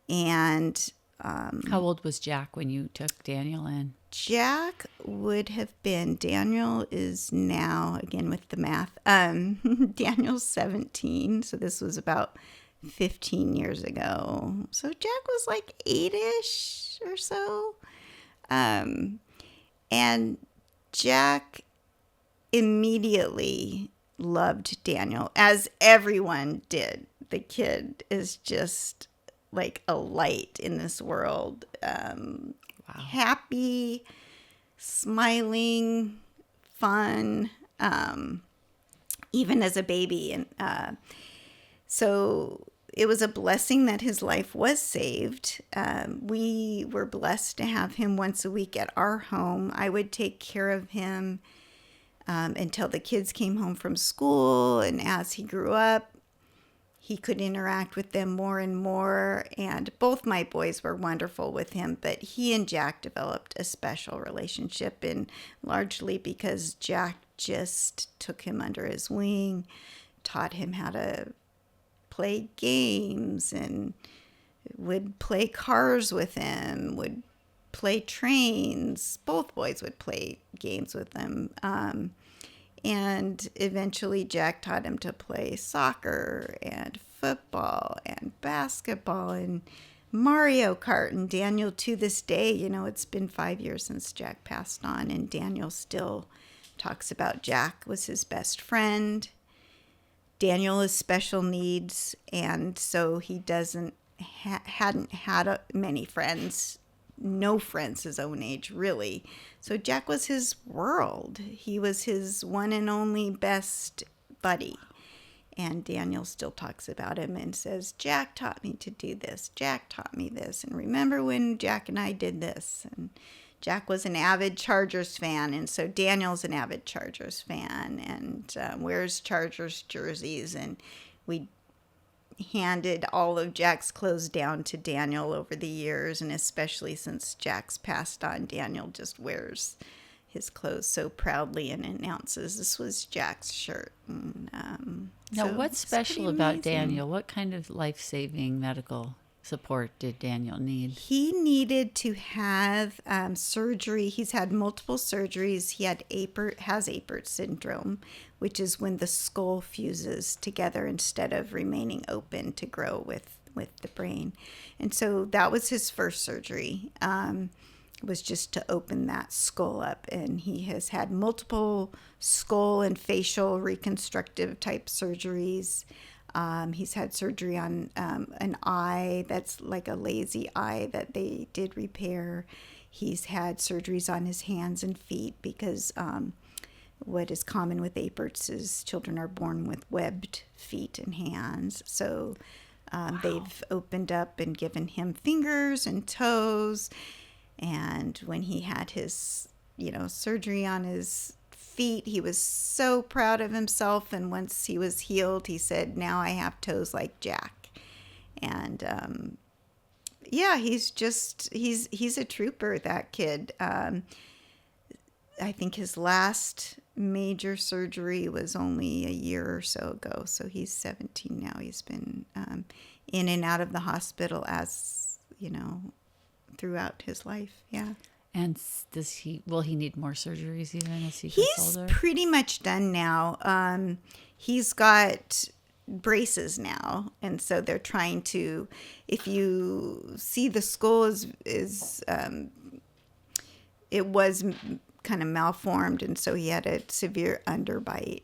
And how old was Jack when you took Daniel in? Jack would have been, Daniel is now, again with the math, Daniel's 17. So this was about 15 years ago. So Jack was like 8-ish or so. And Jack immediately loved Daniel, as everyone did. The kid is just like a light in this world. Happy, smiling, fun, even as a baby. And so it was a blessing that his life was saved. We were blessed to have him once a week at our home. I would take care of him until the kids came home from school. And as he grew up, he could interact with them more and more. And both my boys were wonderful with him. But he and Jack developed a special relationship, and largely because Jack just took him under his wing, taught him how to play games, and would play cars with him, would play trains. Both boys would play games with him. And eventually Jack taught him to play soccer and football and basketball and Mario Kart. And Daniel, to this day, it's been 5 years since Jack passed on, and Daniel still talks about Jack was his best friend. Daniel has special needs, and so he hadn't had many friends, no friends his own age, really. So Jack was his world. He was his one and only best buddy. And Daniel still talks about him and says, Jack taught me to do this. Jack taught me this. And remember when Jack and I did this? And Jack was an avid Chargers fan, and so Daniel's an avid Chargers fan, and wears Chargers jerseys. And we handed all of Jack's clothes down to Daniel over the years, and especially since Jack's passed on, Daniel just wears his clothes so proudly and announces, this was Jack's shirt. And, now, so what's special about Daniel? What kind of life-saving medical support did Daniel need? He needed to have surgery. He's had multiple surgeries. He has Apert syndrome, which is when the skull fuses together instead of remaining open to grow with the brain. And so that was his first surgery, was just to open that skull up. And he has had multiple skull and facial reconstructive type surgeries. He's had surgery on an eye that's like a lazy eye that they did repair. He's had surgeries on his hands and feet because what is common with Aperts is children are born with webbed feet and hands. So they've opened up and given him fingers and toes. And when he had his, surgery on his feet, he was so proud of himself. And once he was healed, he said, now I have toes like Jack. And he's a trooper, that kid. I think his last major surgery was only a year or so ago. So he's 17 now. He's been in and out of the hospital throughout his life. Yeah. And will he need more surgeries even as he gets older? He's pretty much done now. He's got braces now, and so they're trying to, if you see the skull it was kind of malformed, and so he had a severe underbite.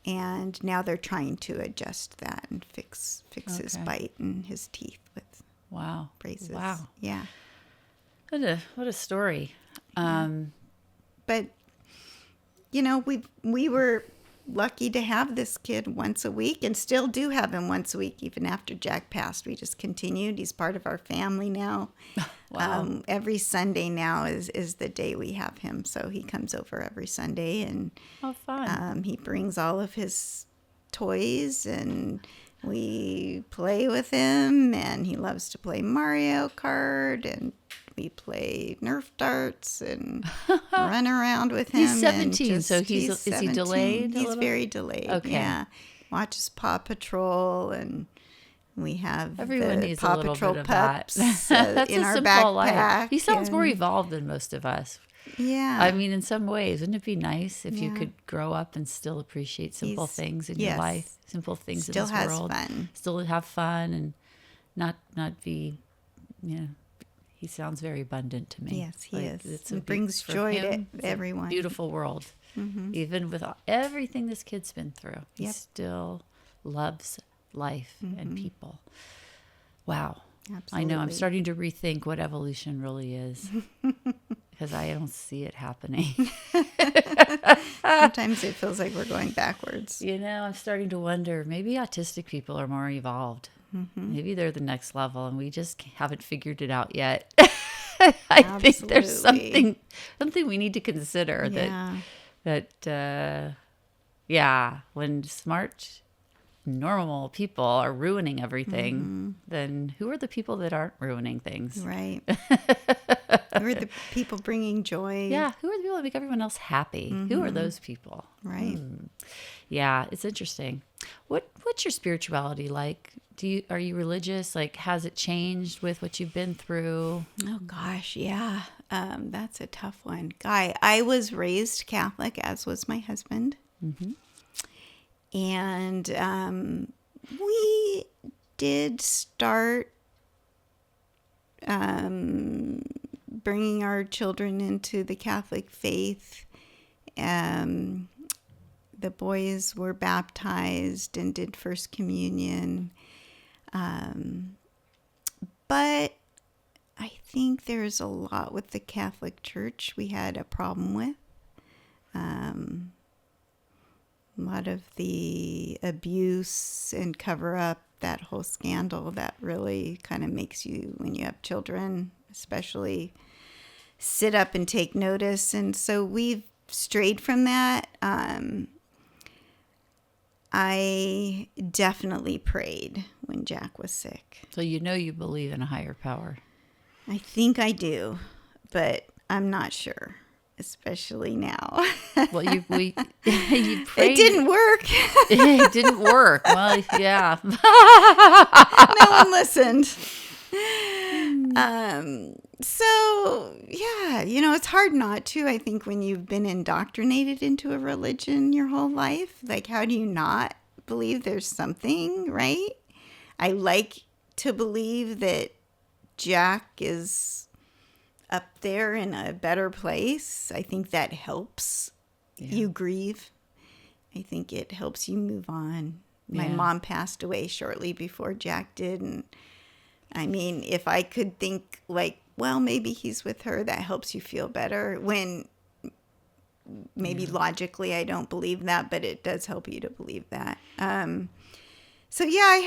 And now they're trying to adjust that and fix his bite and his teeth with braces. Wow. Yeah. What a story. But, we were lucky to have this kid once a week, and still do have him once a week, even after Jack passed. We just continued. He's part of our family now. Wow. Every Sunday now is the day we have him. So he comes over every Sunday, and fun. He brings all of his toys, and we play with him, and he loves to play Mario Kart, and we play Nerf darts and run around with him. He's 17, so is 17. he delayed? He's very delayed. Okay. Yeah. Watches Paw Patrol, and we have everyone the needs Paw a little Patrol bit of pups that. in a our simple backpack. Life. He sounds more evolved than most of us. Yeah. I mean, in some ways, wouldn't it be nice if you could grow up and still appreciate simple things in your life, simple things still in this world, fun. Still have fun, and not be, He sounds very abundant to me. Yes, he is. It brings joy to everyone. Beautiful world. Even with everything this kid's been through, he still loves life and people. Wow. Absolutely. I know. I'm starting to rethink what evolution really is because I don't see it happening. Sometimes it feels like we're going backwards. I'm starting to wonder, maybe autistic people are more evolved. Maybe they're the next level and we just haven't figured it out yet. I think there's something we need to consider that when smart, normal people are ruining everything, then who are the people that aren't ruining things? Right. Who are the people bringing joy? Yeah. Who are the people that make everyone else happy? Who are those people? Right. Yeah, it's interesting. What's your spirituality like? Are you religious? Like, has it changed with what you've been through? Oh gosh, yeah. That's a tough one. I was raised Catholic, as was my husband. And we did start bringing our children into the Catholic faith. The boys were baptized and did First Communion. But I think there's a lot with the Catholic Church we had a problem with. A lot of the abuse and cover up, that whole scandal that really kind of makes you, when you have children, especially, sit up and take notice. And so we've strayed from that. I definitely prayed when Jack was sick. So you believe in a higher power. I think I do, but I'm not sure, especially now. Well, you prayed. It didn't work. It didn't work. Well, yeah. No one listened. So, yeah, it's hard not to, I think, when you've been indoctrinated into a religion your whole life. Like, how do you not believe there's something, right? I like to believe that Jack is up there in a better place. I think that helps you grieve. I think it helps you move on. My mom passed away shortly before Jack did, and I mean, if I could think like, well, maybe he's with her, that helps you feel better. When maybe logically I don't believe that, but it does help you to believe that. So yeah,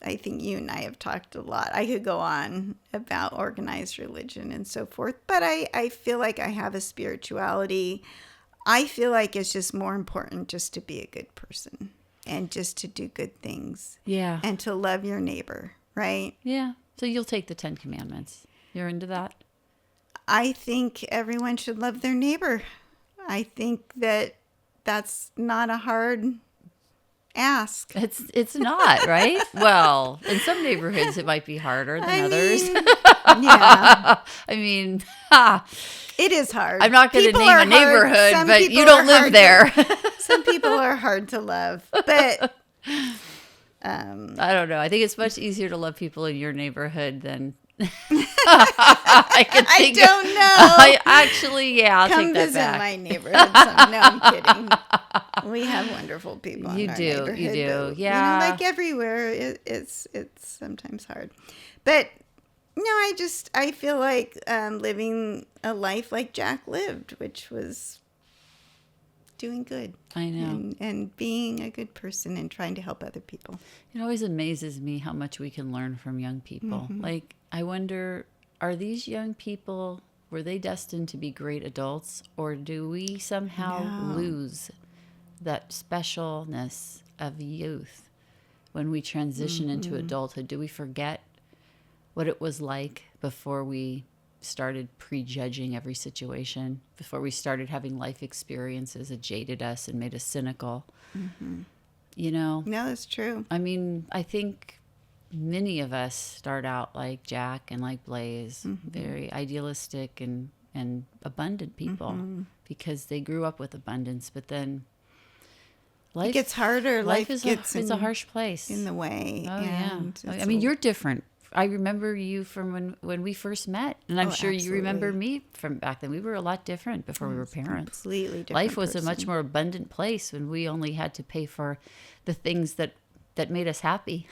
I think you and I have talked a lot. I could go on about organized religion and so forth, but I feel like I have a spirituality. I feel like it's just more important just to be a good person and just to do good things. Yeah. And to love your neighbor, right? Yeah. So you'll take the 10 Commandments. You're into that? I think everyone should love their neighbor. I think that's not a hard ask. It's not, right? Well, in some neighborhoods it might be harder than others. Yeah. I mean, it is hard. I'm not going to name a neighborhood, but you don't live there. Some people are hard to love, but I don't know. I think it's much easier to love people in your neighborhood than I don't know. I'll take that Come visit back. my neighborhood. No, I'm kidding. We have wonderful people in our neighborhood. You do. But, yeah. like everywhere, it's sometimes hard. But no, I feel like living a life like Jack lived, which was doing good. I know. And being a good person and trying to help other people. It always amazes me how much we can learn from young people. Like, I wonder, are these young people, were they destined to be great adults, or do we somehow lose that specialness of youth when we transition into adulthood? Do we forget what it was like before we started prejudging every situation, before we started having life experiences that jaded us and made us cynical? No, that's true. I mean, I think many of us start out like Jack and like Blaze, very idealistic and abundant people because they grew up with abundance. But then It gets harder. Life is gets it's a harsh place. in the way. Oh, and yeah. I mean, you're different. I remember you from when we first met, and I'm sure you remember me from back then. We were a lot different before we were parents. Completely different. Life was a much more abundant place when we only had to pay for the things that made us happy.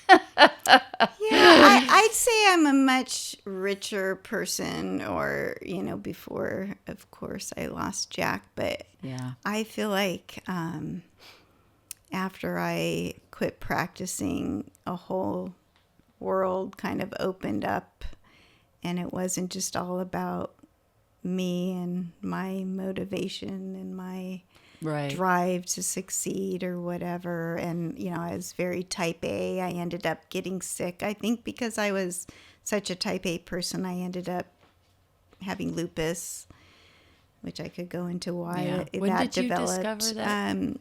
Yeah, I'd say I'm a much richer person, or, before, of course, I lost Jack. But yeah, I feel like after I quit practicing, a whole world kind of opened up, and it wasn't just all about me and my motivation and my drive to succeed or whatever. And, I was very type A. I ended up getting sick. I think because I was such a type A person, I ended up having lupus, which I could go into why when that did developed. You discover that?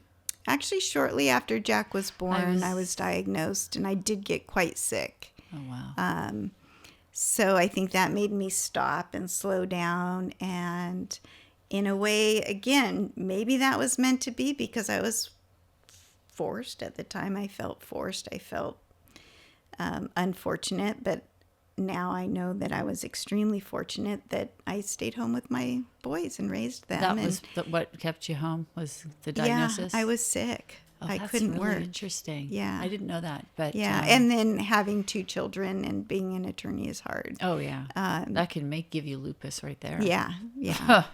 Actually, shortly after Jack was born, I was diagnosed, and I did get quite sick. Oh, wow. So I think that made me stop and slow down. And in a way, again, maybe that was meant to be, because I was forced at the time. I felt forced. I felt unfortunate. But now I know that I was extremely fortunate that I stayed home with my boys and raised them. That was what kept you home, was the diagnosis? Yeah, I was sick. I couldn't really work. Interesting. Yeah. I didn't know that. But yeah, and then having 2 children and being an attorney is hard. Oh, yeah. That can give you lupus right there. Yeah, yeah.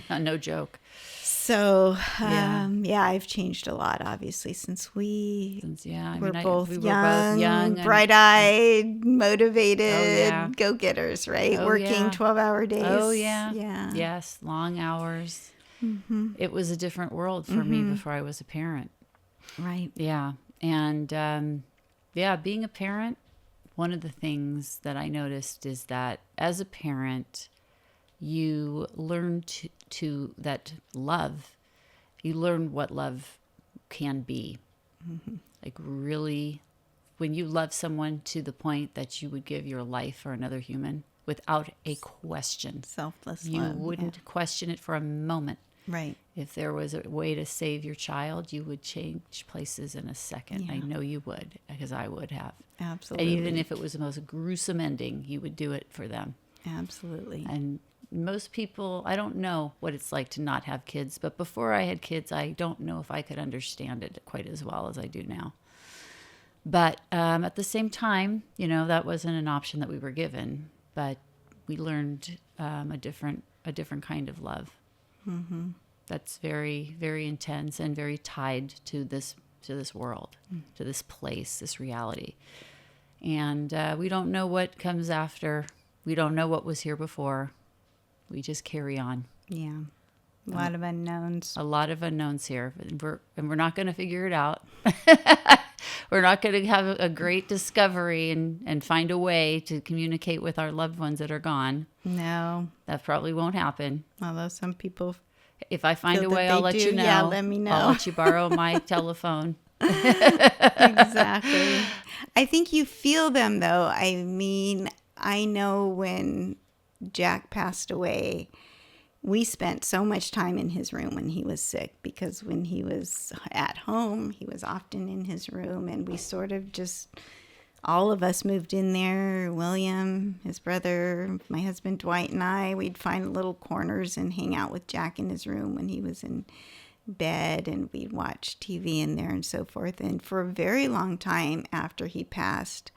No joke. So, I've changed a lot, obviously, since we were both young, bright-eyed, motivated go-getters, right? Working 12-hour days. Oh, yeah. Yeah. Yes, long hours. Mm-hmm. It was a different world for me before I was a parent. Right. Yeah. And, being a parent, one of the things that I noticed is that as a parent, you learn you learn what love can be. Mm-hmm. Like, really, when you love someone to the point that you would give your life for another human without a question. Selfless you love. wouldn't question it for a moment. Right. If there was a way to save your child, you would change places in a second. Yeah. I know you would, because I would have. Absolutely. And even if it was the most gruesome ending, you would do it for them. Absolutely. And most people, I don't know what it's like to not have kids, but before I had kids, I don't know if I could understand it quite as well as I do now. But at the same time, that wasn't an option that we were given, but we learned a different kind of love. Mm-hmm. That's very, very intense and very tied to this world, to this place, this reality. And we don't know what comes after. We don't know what was here before. We just carry on. Yeah. A lot of unknowns. A lot of unknowns here. And we're not going to figure it out. We're not going to have a great discovery and find a way to communicate with our loved ones that are gone. No. That probably won't happen. Although some people... If I find a way, I'll let you know. Yeah, let me know. I'll let you borrow my telephone. Exactly. I think you feel them, though. I mean, I know when Jack passed away, we spent so much time in his room when he was sick, because when he was at home, he was often in his room, and we sort of just, all of us moved in there. William, his brother, my husband Dwight, and I, we'd find little corners and hang out with Jack in his room when he was in bed, and we'd watch TV in there and so forth. And for a very long time after he passed,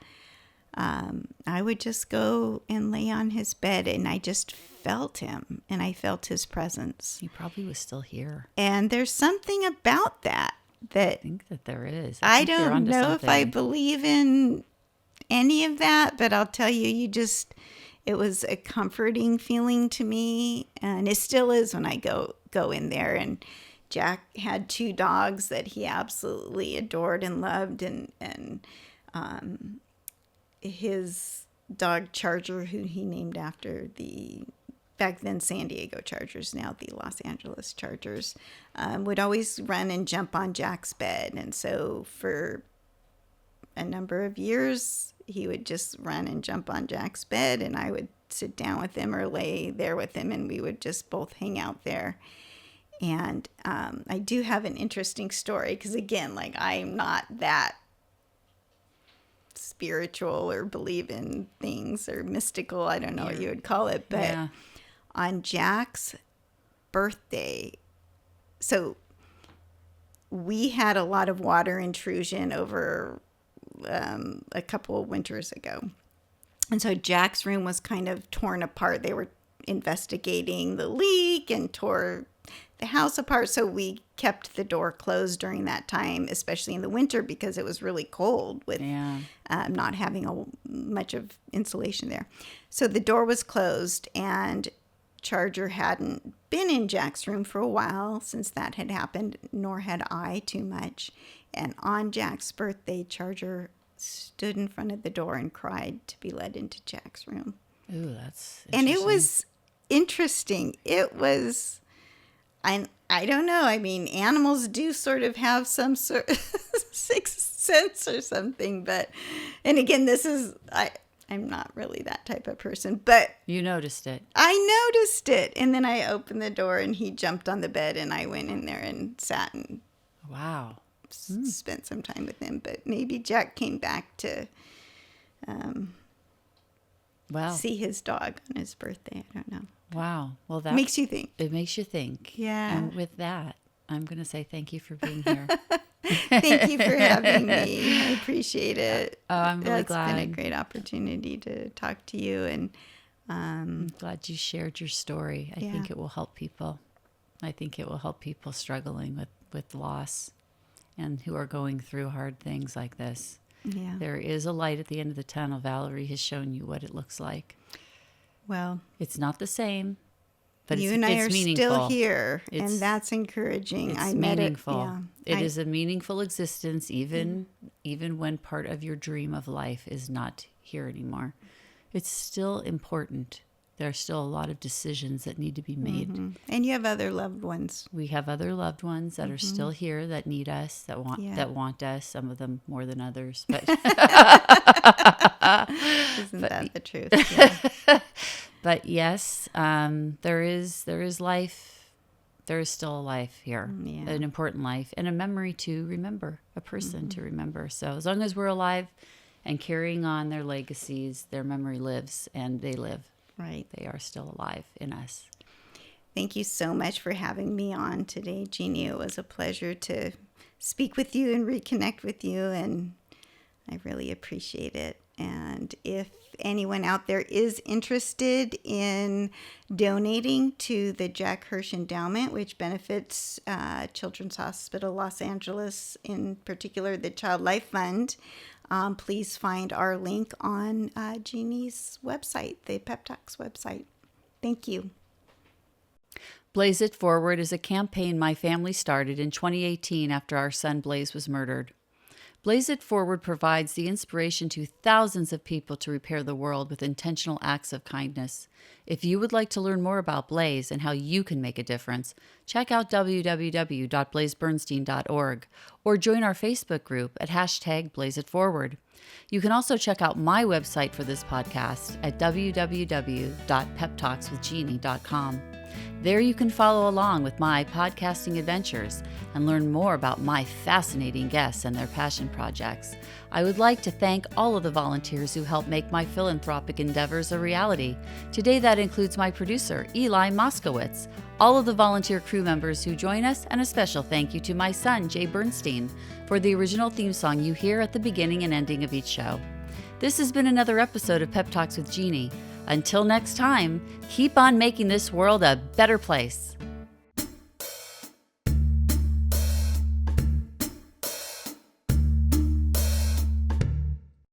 I would just go and lay on his bed, and I just felt him, and I felt his presence. He probably was still here. And there's something about that I think that there is. I don't know if I believe in any of that, but I'll tell you, it was a comforting feeling to me, and it still is when I go in there. And Jack had 2 dogs that he absolutely adored and loved, and his dog Charger, who he named after the back then San Diego Chargers, now the Los Angeles Chargers, would always run and jump on Jack's bed. And so for a number of years, he would just run and jump on Jack's bed, and I would sit down with him or lay there with him, and we would just both hang out there. And I do have an interesting story because, again, like, I'm not that spiritual or believe in things or mystical. I don't know what you would call it. But on Jack's birthday, so we had a lot of water intrusion over a couple of winters ago. And so Jack's room was kind of torn apart. They were investigating the leak and tore the house apart. So we kept the door closed during that time, especially in the winter, because it was really cold with not having much of insulation there. So the door was closed, and Charger hadn't been in Jack's room for a while since that had happened, nor had I too much. And on Jack's birthday, Charger stood in front of the door and cried to be let into Jack's room. Ooh, that's interesting. And it was interesting. It was, I don't know. I mean, animals do sort of have some sort of sixth sense or something. But, and again, I'm not really that type of person, but you noticed it. I noticed it. And then I opened the door and he jumped on the bed and I went in there and sat and spent some time with him. But maybe Jack came back to see his dog on his birthday. I don't know. Wow. Well, that makes you think. It makes you think. Yeah. And with that, I'm going to say thank you for being here. Thank you for having me. I appreciate it. Oh, I'm really glad. It's been a great opportunity to talk to you, and I'm glad you shared your story. I think it will help people. I think it will help people struggling with loss and who are going through hard things like this. Yeah. There is a light at the end of the tunnel. Valerie has shown you what it looks like. Well, it's not the same. But you and I are still here, and that's encouraging. It's meaningful. It is a meaningful existence, even when part of your dream of life is not here anymore. It's still important. There are still a lot of decisions that need to be made. Mm-hmm. And you have other loved ones. We have other loved ones that are still here, that need us, that want us. Some of them more than others. But isn't that the truth? Yeah. But yes, there is life. There is still a life here, an important life, and a memory to remember, a person to remember. So as long as we're alive and carrying on their legacies, their memory lives, and they live. Right. They are still alive in us. Thank you so much for having me on today, Jeanne. It was a pleasure to speak with you and reconnect with you, and I really appreciate it. And if anyone out there is interested in donating to the Jack Hirsh Endowment, which benefits Children's Hospital Los Angeles, in particular the Child Life Fund, please find our link on Jeanne's website, the PeppTalks website. Thank you. Blaze It Forward is a campaign my family started in 2018 after our son Blaze was murdered. Blaze It Forward provides the inspiration to thousands of people to repair the world with intentional acts of kindness. If you would like to learn more about Blaze and how you can make a difference, check out www.blazebernstein.org or join our Facebook group at #BlazeItForward. You can also check out my website for this podcast at www.PeppTalksWithJeanne.com. There you can follow along with my podcasting adventures and learn more about my fascinating guests and their passion projects. I would like to thank all of the volunteers who help make my philanthropic endeavors a reality. Today that includes my producer, Eli Moskowitz, all of the volunteer crew members who join us, and a special thank you to my son, Jay Bernstein, for the original theme song you hear at the beginning and ending of each show. This has been another episode of Pep Talks with Jeanne. Until next time, keep on making this world a better place.